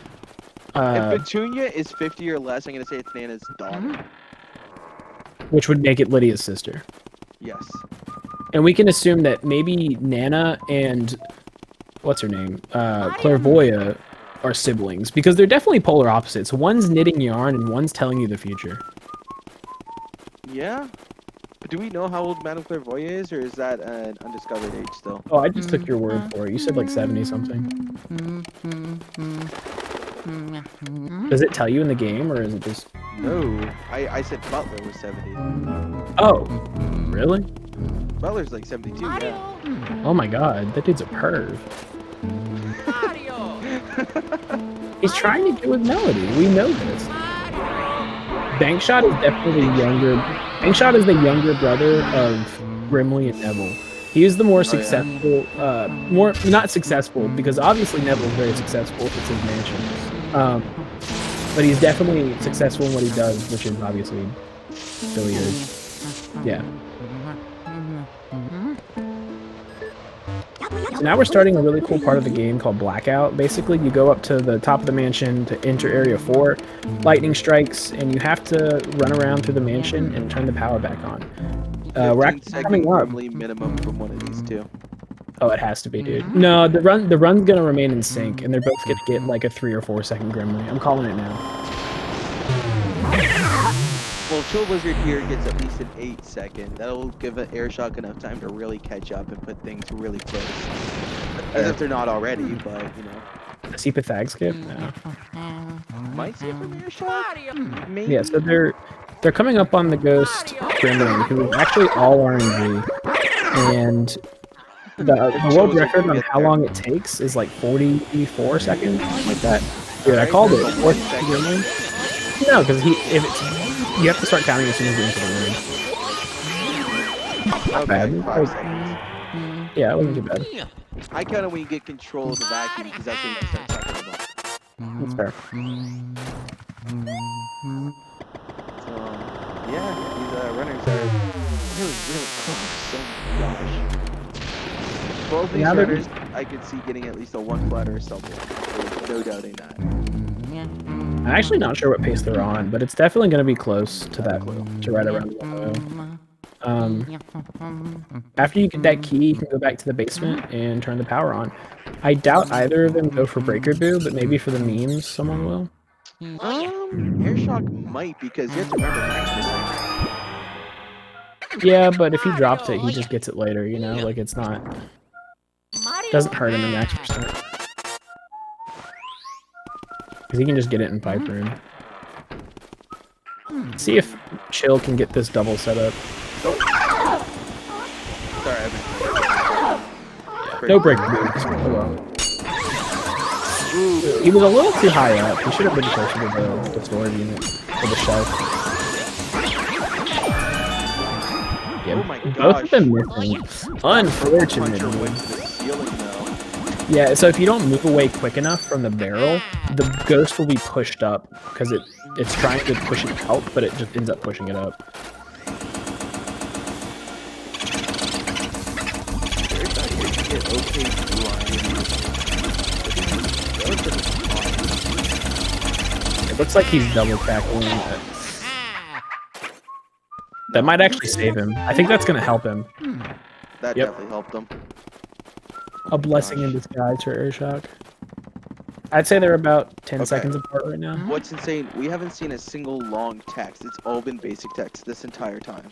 if Petunia is 50 or less, I'm going to say it's Nana's daughter. Which would make it Lydia's sister. Yes. And we can assume that maybe Nana and... What's her name? Clairvoya are siblings. Because they're definitely polar opposites. One's knitting yarn and one's telling you the future. Yeah? But do we know how old Madame Clairvoya is, or is that an undiscovered age still? Oh, I just took your word for it. You said like 70-something. Does it tell you in the game, or is it just... No. I said Butler was 70. Oh, really? Butler's like 72, yeah. Oh my god, that dude's a perv. He's trying to get with Melody. We know this. Bankshot is definitely the younger. Bankshot is the younger brother of Brimley and Neville. He is the more successful, more not successful because obviously Neville's very successful if it's his mansion. But he's definitely successful in what he does, which is obviously billiards. Yeah. So now we're starting a really cool part of the game called Blackout. Basically, you go up to the top of the mansion to enter Area 4, lightning strikes, and you have to run around through the mansion and turn the power back on. We're actually coming up. Minimum from one of these two. Oh, it has to be, dude. No, the run's gonna remain in sync, and they're both gonna get like a 3 or 4 second Grimly. I'm calling it now. Well, ChillWizard here gets at least an 8 second. That'll give Airshock enough time to really catch up and put things really close. As if they're not already, but you know. See Pythag skip? No. Might see it from Airshock? Maybe. Yeah, so they're coming up on the Ghost Grimly, who is actually all RNG, and the world record on how long it takes is like 44 seconds, something like that. Dude, I called it. No, because you have to start counting as soon as you enter the room. Not bad. Yeah, it wasn't too bad. I count it when you get control of the vacuum because that's when you start talking about. That's fair. So, yeah, these runners are really, really close. Oh my gosh. Both these runners, I could see getting at least a 1 flat or a something. There's no doubting that. I'm actually not sure what pace they're on, but it's definitely going to be close to that, to right around 1:00. After you get that key, you can go back to the basement and turn the power on. I doubt either of them go for Breaker Boo, but maybe for the memes, someone will. Airshock might, because you have to remember max percent. Yeah, but if he drops it, he just gets it later, you know? Like, it's not... Doesn't hurt him in max percent. Because he can just get it in Pipe Room. See if Chill can get this double set up. Oh. Sorry, No break moves. Oh well. He was a little too high up. He should have been closer to the storage unit. Or the shelf. Yeah, oh my gosh. both of them missing. Unfortunately. Yeah, so if you don't move away quick enough from the barrel, the ghost will be pushed up because it's trying to push it out, but it just ends up pushing it up. It looks like he's double tackling it. That might actually save him. I think that's going to help him. That definitely helped him. A blessing in disguise for Airshock. I'd say they're about 10 seconds apart right now. What's insane, we haven't seen a single long text. It's all been basic text this entire time.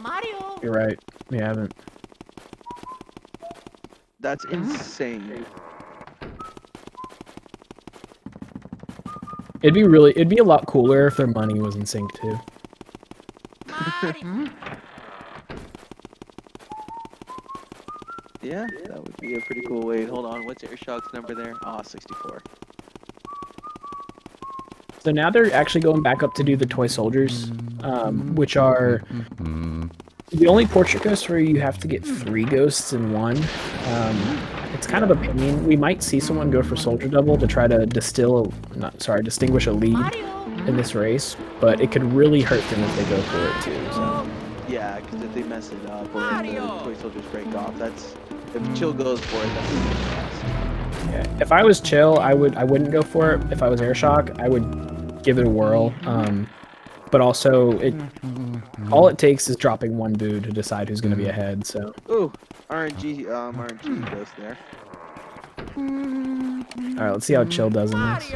Mario. You're right. We haven't. That's insane. It'd be a lot cooler if their money was in sync too. Yeah, that would be a pretty cool way. Hold on, what's Airshock's number there? Ah, 64. So now they're actually going back up to do the toy soldiers, which are the only portrait ghosts where you have to get 3 ghosts in one. It's kind of a pain. We might see someone go for soldier double to try to distinguish a lead in this race, but it could really hurt them if they go for it too. So. Yeah, because if they mess it up or if the toy soldiers break off, that's if Chill goes for it, that's really fast. Yeah, if I was Chill, I wouldn't go for it. If I was Airshock, I would give it a whirl. But also, all it takes is dropping 1 boo to decide who's going to be ahead. So. Ooh, RNG goes there. All right, let's see how Chill does in this.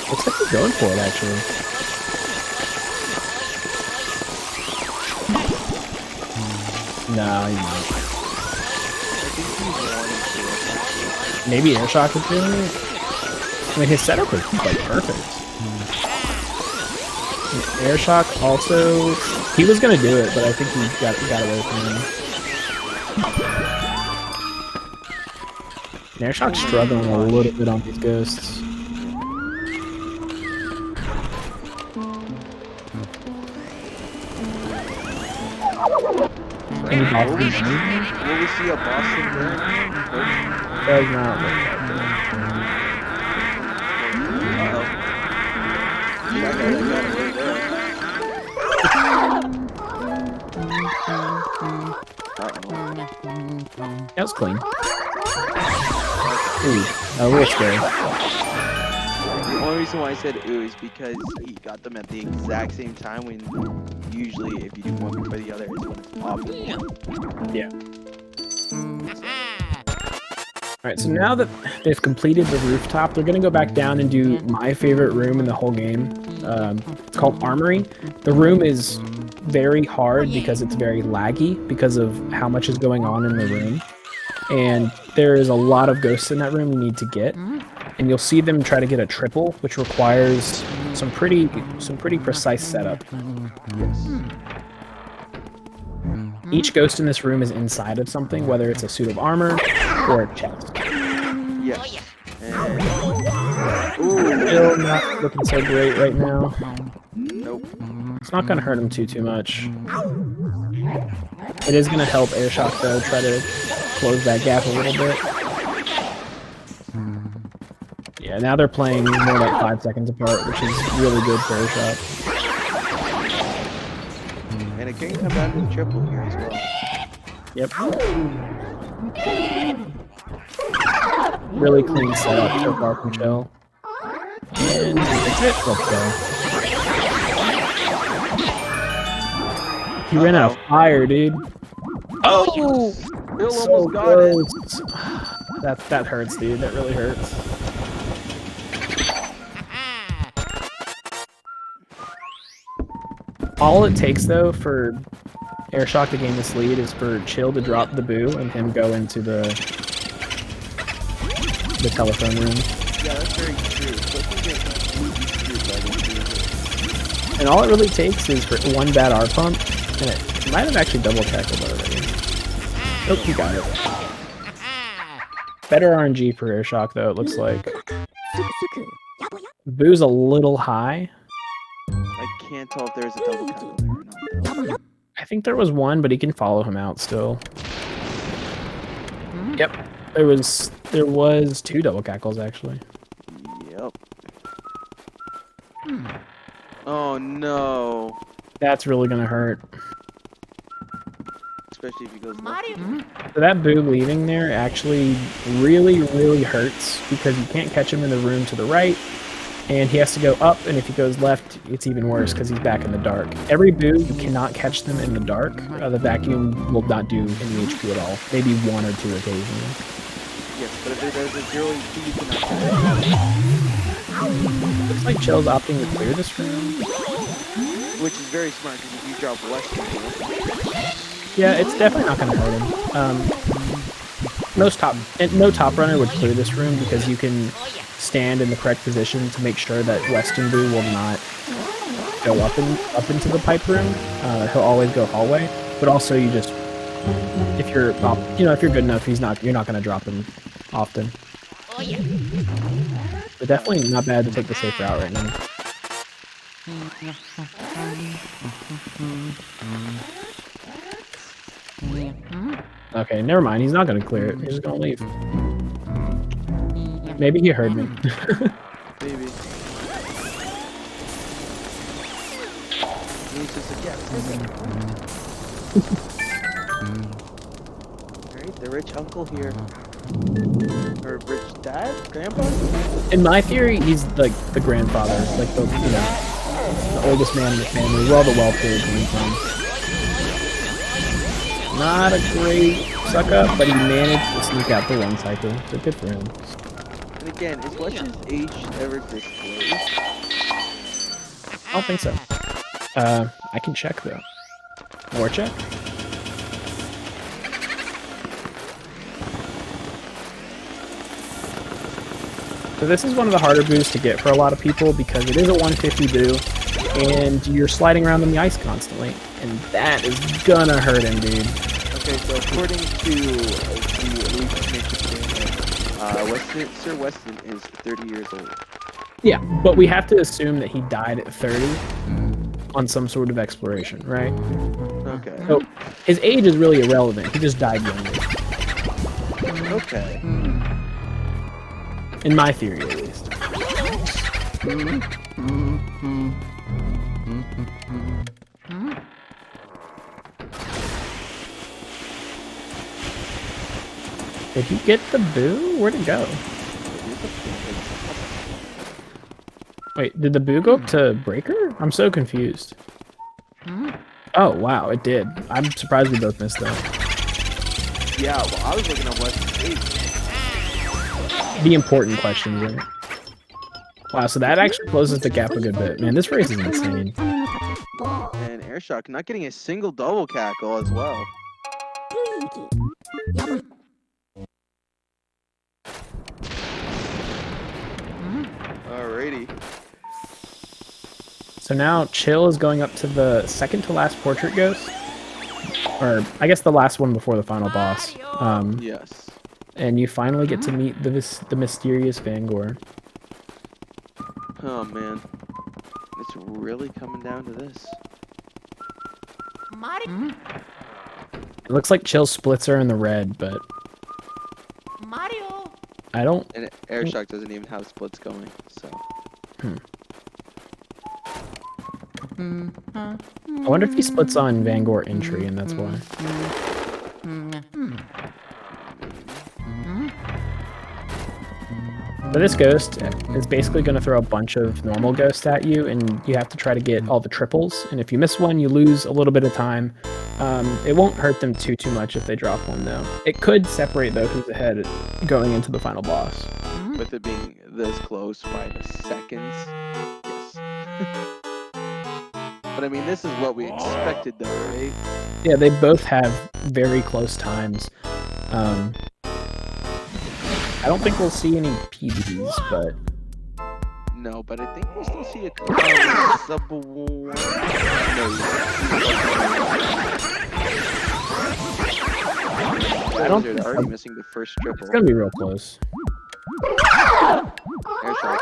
Looks like he's going for it, actually. No, he might. Maybe Airshock is doing it? I mean, his setup is like perfect. Airshock also, he was gonna do it, but I think he got away from him. And Airshock's struggling a little bit on these ghosts. Any Boston burn? Will we see a Boston burn? Does not look like it. That was clean. Ooh, a little scary. The only reason why I said ooh is because he got them at the exact same time when usually if you do one before the other is when it's optimal. Yeah. Alright, so now that they've completed the rooftop, they're going to go back down and do my favorite room in the whole game. It's called Armory. The room is very hard because it's very laggy because of how much is going on in the room. And there is a lot of ghosts in that room you need to get. And you'll see them try to get a triple, which requires some pretty precise setup. Each ghost in this room is inside of something, whether it's a suit of armor or a chest. Yes. Still not looking so great right now. Nope. It's not going to hurt him too much. It is going to help Airshock, though, try to close that gap a little bit. Yeah, now they're playing more like 5 seconds apart, which is really good for Airshock. And it can come down to the triple here as well. Yep. Really clean setup so far from Chill. And that's it. Let's go. He ran out of fire, dude. Oh! Bill So almost got it. close. That hurts, dude. That really hurts. All it takes, though, for Airshock to gain this lead is for Chill to drop the boo and him go into the telephone room. Yeah, that's very true. And all it really takes is for one bad R pump, and it might have actually double tackled already. Oh, he got it. Better RNG for Airshock, though, it looks like. Boo's a little high. I can't tell if there's a double tackle there or not. I think there was one, but he can follow him out still. Yep. There was 2 double cackles, actually. Yep. Oh no. That's really gonna hurt. Especially if he goes left. Mario. So that boo leaving there actually really hurts because you can't catch him in the room to the right, and he has to go up, and if he goes left, it's even worse because he's back in the dark. Every boo, you cannot catch them in the dark. The vacuum will not do any HP at all. Maybe 1 or 2 occasionally. Yes, but if there's a 0 HP, you cannot catch Looks like Chill's opting to clear this room. it. Which is very smart because if you drop less than Yeah, it's definitely not going to hurt him. No top runner would clear this room because you can stand in the correct position to make sure that Weston Boo will not go up into the pipe room. He'll always go hallway, but also you just if you're good enough, you're not going to drop him often. But definitely not bad to take the safe route right now. Okay, never mind. He's not going to clear it. He's just going to leave. Maybe he heard me. Maybe. He's just like, yeah. Alright, the rich uncle here. Or rich dad? Grandpa? In my theory, he's like the grandfather, like the oldest man in the family, where all the wealth is coming from. Not a great suck up, but he managed to sneak out for 1 cycle, so good for him. And again, is Weston's age ever disclosed? I don't think so. I can check though. More check. So this is one of the harder boos to get for a lot of people because it is a 150 boo, and you're sliding around in the ice constantly, and that is gonna hurt him, dude. Okay, so according to the Luigi Sir Weston is 30 years old. Yeah, but we have to assume that he died at 30 on some sort of exploration, right? Okay. So his age is really irrelevant. He just died younger. Okay. In my theory, at least. Did he get the boo? Where'd it go? Wait, did the boo go up to Breaker? I'm so confused. Oh, wow, it did. I'm surprised we both missed that. Yeah, well, I was looking at Weston's age. The important question, right? Wow, so that actually closes the gap a good bit. Man, this race is insane. And Airshock not getting a single double cackle as well. Alrighty. So now Chill is going up to the second to last portrait ghost. Or, I guess the last one before the final boss. Yes. And you finally get to meet the mysterious Vangor. Oh man. It's really coming down to this. Mario. It looks like Chill splits her in the red, but Mario. I don't... And Airshock doesn't even have splits going, so. I wonder if he splits on Vangor entry, and that's why. So this ghost is basically going to throw a bunch of normal ghosts at you, and you have to try to get all the triples. And if you miss one, you lose a little bit of time. It won't hurt them too much if they drop one, though. It could separate, though, who's ahead going into the final boss. With it being this close by the seconds, yes. But I mean, this is what we expected, though, right? Yeah, they both have very close times. I don't think we'll see any PBs, but... No, but I think we'll still see a sub one. I don't They're think already so. missing the first triple. It's gonna be real close. Airshock.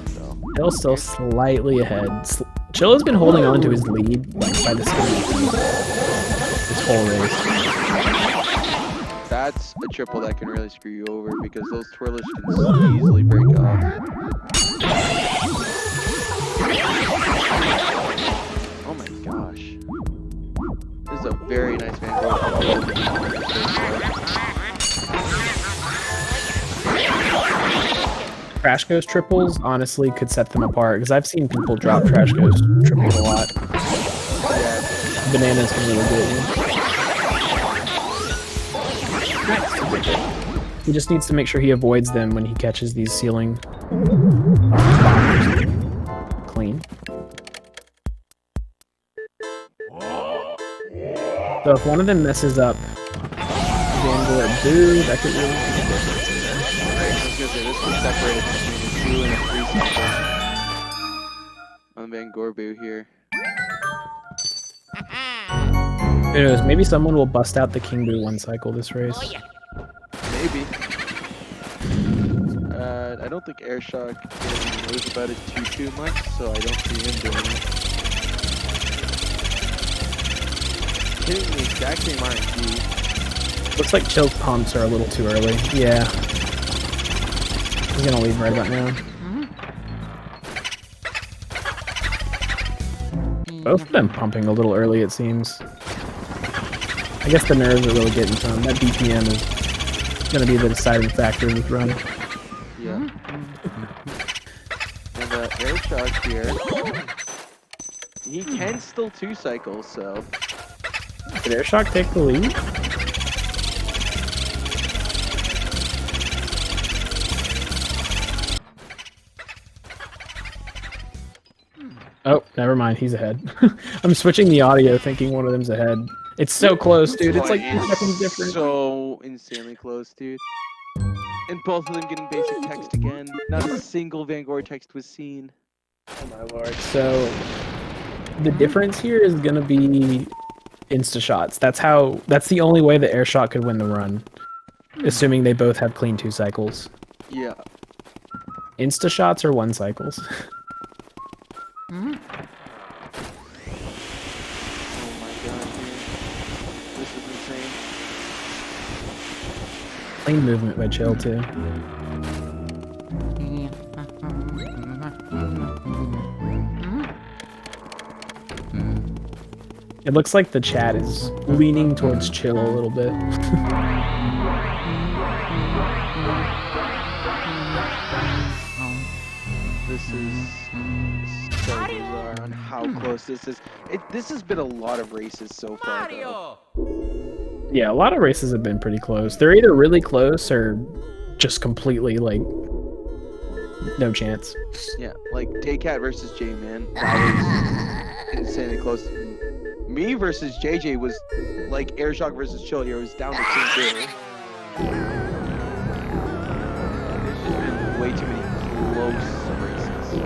So, Chill's still slightly ahead. Chill has been holding on to his lead like by the skin of his teeth this whole race. that's a triple that can really screw you over because those twirlers can easily break off. Oh my gosh. This is a very nice Vanguard. Trash Ghost triples honestly could set them apart because I've seen people drop Trash Ghost triples a lot. Yeah. Bananas can really do it. He just needs to make sure he avoids them when he catches these ceiling bombers. Clean. So if one of them messes up Vanguard Boo, that could really make a difference in there. Right, I was gonna say this was separated between a 2 and a 3 second on Van Gorbu here. Who knows, maybe someone will bust out the King Boo one cycle this race. Oh yeah. Maybe. I don't think Airshock knows about it too much, so I don't see him doing it. Hitting the exact same RNG. Looks like Chill's pumps are a little too early. Yeah. He's gonna leave right about now. Both of them pumping a little early, it seems. I guess the nerves are really getting to him. That BPM is gonna be the deciding factor in this run. Yeah. And Airshock here. He can still 2 cycles, so. Did Airshock take the lead? Oh, never mind. He's ahead. I'm switching the audio thinking one of them's ahead. It's so close, dude. It's Oh, like 2 seconds different. so insanely close, dude. And both of them getting basic text again. Not a single Vanguard text was seen. Oh my lord. So the difference here is gonna be insta shots. That's the only way that Airshot could win the run. Assuming they both have clean 2 cycles. Yeah. Insta shots or 1 cycles. Oh my god, dude. This is insane. Clean movement by Chill too. It looks like the chat is leaning towards Chill a little bit. This is so bizarre on how close this is. This has been a lot of races so far, though. Mario. Yeah, a lot of races have been pretty close. They're either really close or just completely like no chance. Yeah, like Daycat versus J-Man. That was insanely close. Me versus JJ was like Airshock versus Chill here. It was down to 2-2. There's been way too many close races,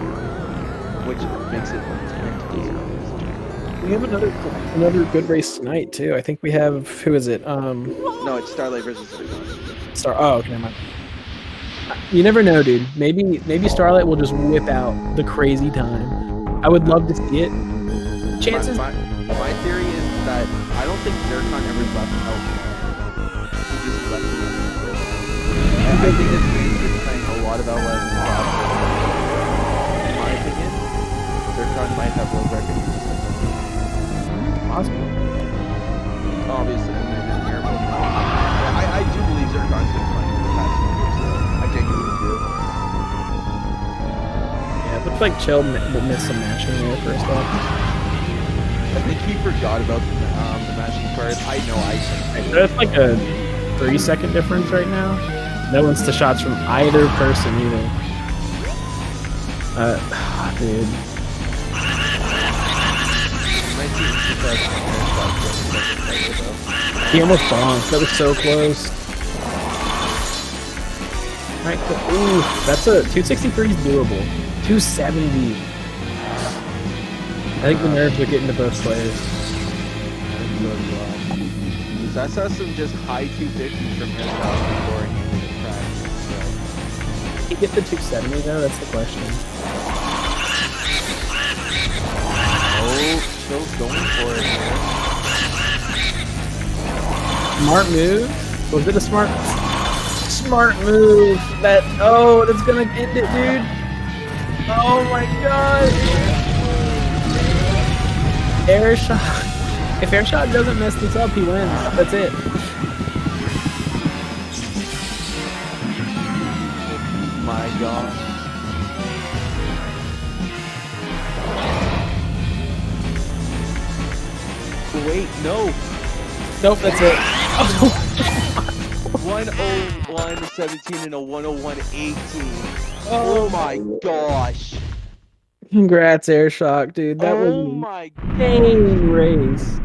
which makes it 10 times. We have another good race tonight too. I think we have, who is it? No, it's Starlight versus Star. Oh, okay, never mind. You never know, dude. Maybe Starlight will just whip out the crazy time. I would love to see it. Chances. My theory is that I don't think Zircon ever left out. He just left. I think this game is saying a lot about what is possible. In my opinion, Zircon might have world record. Possible. Obviously, I'm not in here, but I do believe Zircon's been playing for the past few years, though. I genuinely do. Yeah, it looks like Chill will miss some matching there first off. I think he forgot about the matching part. I know I think. That's like a 3-second difference right now. No insta shots from either person either. Dude. He almost bonked. That was so close. Right, ooh, that's a 263 is doable. 270. I think the nerves are getting to both players. I saw some just high 250s from Airshock before he was in practice. Can he get the 270 though? That's the question. Oh, still going for it. Smart move? Was it a smart move? That's gonna end it, dude. Oh my god. Airshot. If Airshot doesn't mess this up, he wins. That's it. My god. Wait, no. Nope, that's it. 101.17 and a 101.18. Oh my gosh. Congrats, Airshock, dude. That was an my insane race.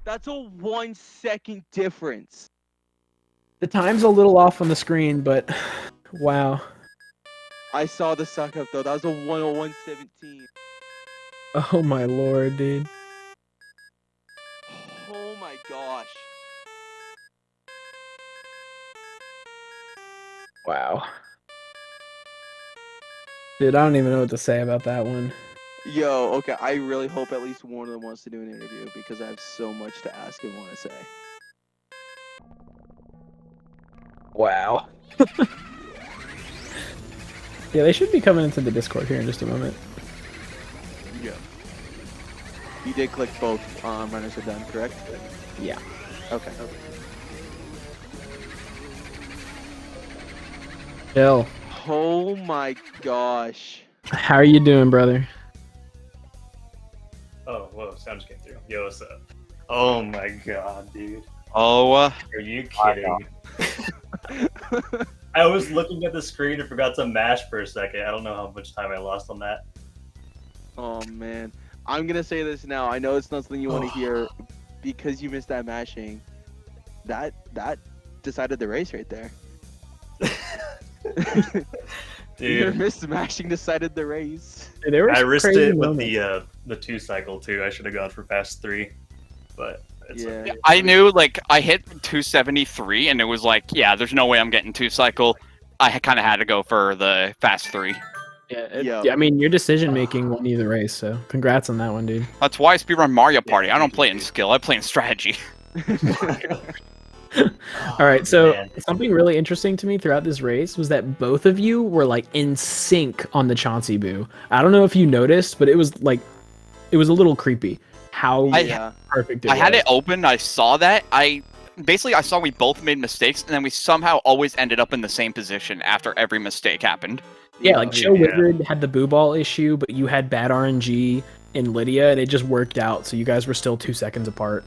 That's a 1 second difference. The time's a little off on the screen, but wow. I saw the suck up though. That was a 101.17. Oh my lord, dude. Oh my gosh. Wow. Dude, I don't even know what to say about that one. Yo, okay, I really hope at least one of them wants to do an interview because I have so much to ask and want to say. Wow. Yeah, they should be coming into the Discord here in just a moment. Yeah. You did click both runners are done, correct? Yeah. Okay. Bill, Oh my gosh. how are you doing, brother? Oh, whoa, sound just came through. Yo, what's up? Oh my god, dude. Oh, Are you kidding? I was looking at the screen and forgot to mash for a second. I don't know how much time I lost on that. Oh man. I'm gonna say this now. I know it's not something you want to hear, because you missed that mashing, that decided the race right there. Your Dude, missed mashing decided the race. There was I risked crazy it with moments. the 2 cycle too. I should have gone for fast 3, but it's Yeah. okay. I knew, like, I hit 273, and it was like, yeah, there's no way I'm getting 2 cycle. I kind of had to go for the fast 3. Yeah. I mean, your decision making won you the race, so congrats on that one, dude. That's why I speedrun Mario Party. I don't me play in too. skill, I play in strategy. All right, so man. something really interesting to me throughout this race was that both of you were like in sync on the Chauncey Boo. I don't know if you noticed, but it was a little creepy how Yeah. perfect it I was. had it open, I saw that. I saw we both made mistakes, and then we somehow always ended up in the same position after every mistake happened. Yeah, like Yeah. ChillWizard had the boo ball issue, but you had bad RNG in Lydia, and it just worked out. So you guys were still 2 seconds apart.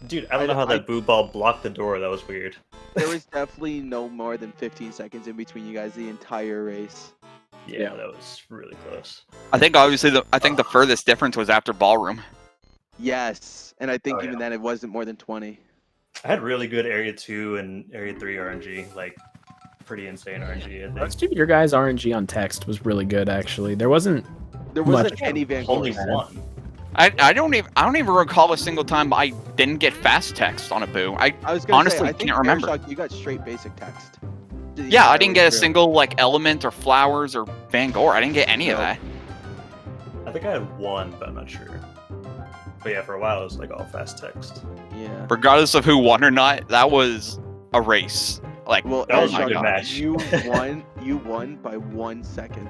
Dude, I don't know how that boo ball blocked the door. That was weird. There was definitely no more than 15 seconds in between you guys the entire race. Yeah, that was really close. I think obviously the furthest difference was after ballroom. Yes, and I think Oh, even yeah. then it wasn't more than 20. I had really good Area 2 and Area 3 RNG, like pretty insane RNG. I think. Most of your guys' RNG on text was really good, actually. There wasn't. There wasn't Much. any Van Only Gogh. one. I don't even recall a single time I didn't get fast text on a boo. I I was gonna honestly say, I think can't remember. Airshock, you got straight basic text. Yeah, I didn't that get a was true. single like element or flowers or Van Gogh. I didn't get any of No. that. I think I had one, but I'm not sure. But yeah, for a while it was like all fast text. Yeah. Regardless of who won or not, that was a race. Like, Well, That was a Airshock, good match. you won by 1 second.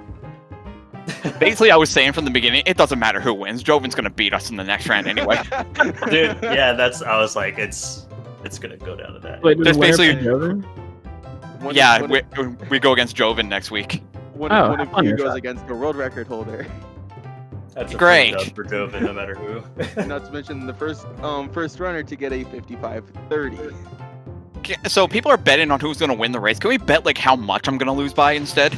basically, I was saying from the beginning, it doesn't matter who wins. Joven's gonna beat us in the next round anyway. Dude, yeah, I was like, it's gonna go down to that. Wait, was There's the winner basically- play Joven? One- Yeah, one- we go against Joven next week. One, Oh, one have of fun, you Airshock. goes against the world record holder. That's a Great. full dub for Joven, no matter who. Not to mention the first runner to get a 55-30. So people are betting on who's gonna win the race. Can we bet like how much I'm gonna lose by instead?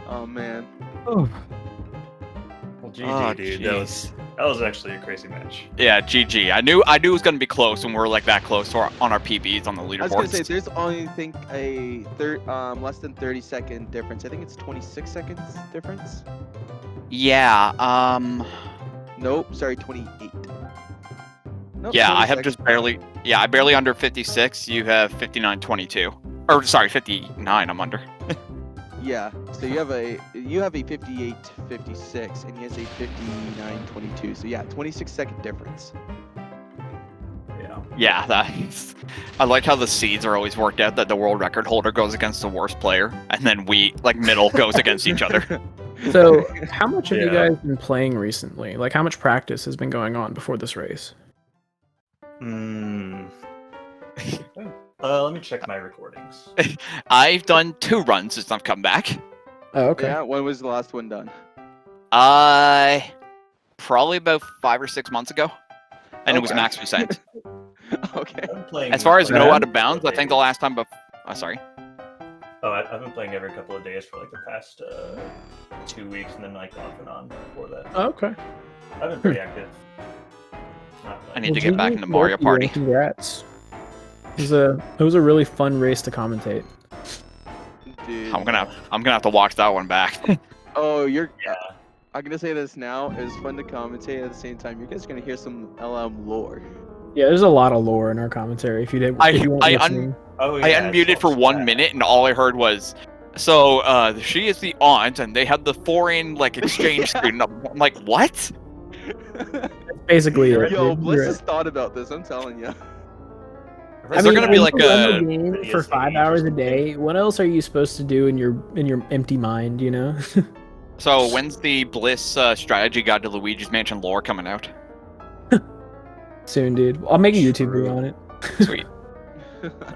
Oh man. Well, GG, Oh, dude. jeez. That was actually a crazy match. Yeah, GG. I knew it was gonna be close when we were like that close to on our PBs on the I was gonna say leaderboards. there's only think a less than 30-second difference. I think it's 26 seconds difference. Yeah. Nope, sorry, 28. Nope, Yeah, 20 I have seconds. just barely. Yeah, I barely under 56. You have 59.22. Or sorry, 59. I'm under. Yeah, so you have a 58-56 and he has a 59-22. So yeah, 26-second difference. Yeah. Yeah, that's. I like how the seeds are always worked out that the world record holder goes against the worst player, and then we like middle goes against each other. So, how much have you Yeah. guys been playing recently? Like, how much practice has been going on before this race? Let me check my recordings. I've done 2 runs since I've come back. Oh, okay. Yeah, when was the last one done? Probably about 5 or 6 months ago, and it was Okay. max percent. Okay. I've been playing As far as like, no Yeah. out of bounds, I think the last time. Sorry. I've been playing every couple of days for like the past 2 weeks, and then like off and on before that. Oh, okay. I've been pretty active. Not I playing. need to get back GG into Mario to you, and Party. Congrats. It was a really fun race to commentate. Dude. I'm gonna have to watch that one back. Oh, you're. Yeah. I'm gonna say this now. It was fun to commentate. At the same time, you guys are gonna hear some LM lore. Yeah, there's a lot of lore in our commentary. If you didn't, if you weren't listening. Oh, I yeah, unmuted for 1 minute, and all I heard was, "So, she is the aunt, and they have the foreign like exchange student." I'm like, what? Basically, Yo, it. Yo, Dude, Bliss you're has thought about this. I'm telling you. Is there gonna be like when you run a- the game It for is 5 maybe hours a interesting. day? What else are you supposed to do in your empty mind? You know. So when's the Bliss strategy guide to Luigi's Mansion lore coming out? Soon, dude. I'll make a YouTube True. video on it. Sweet.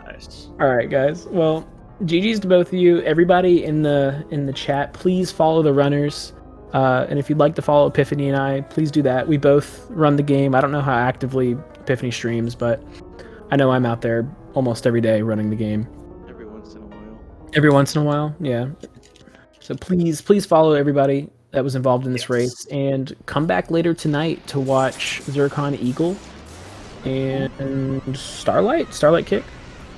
Nice. All right, guys. Well, GG's to both of you. Everybody in the chat, please follow the runners. And if you'd like to follow Epiphany and I, please do that. We both run the game. I don't know how actively Epiphany streams, but I know I'm out there almost every day running the game. Every once in a while. Every once in a while, yeah. So please follow everybody. that was involved in this race, and come back later tonight to watch Zircon Eagle and Starlight Kick.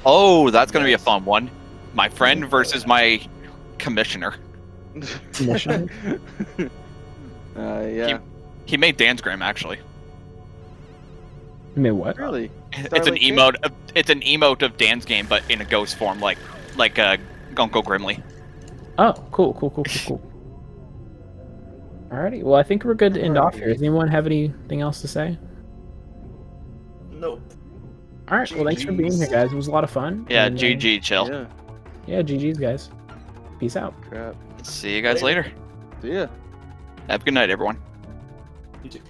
Oh, that's gonna be a fun one. My friend versus my commissioner. Commissioner? Yeah. He made Dansgram actually. You mean what? Really? It's Starlight an Kick? emote. It's an emote of Dan's game, but in a ghost form, like Gunko Grimly. Oh, cool. Alrighty, well, I think we're good to end off here. Does anyone have anything else to say? Nope. Alright, well, thanks for being here, guys. It was a lot of fun. Yeah, and, GG, chill. Yeah. Yeah, GG's, guys. Peace out. Crap. See you guys later. See ya. Have a good night, everyone. You too.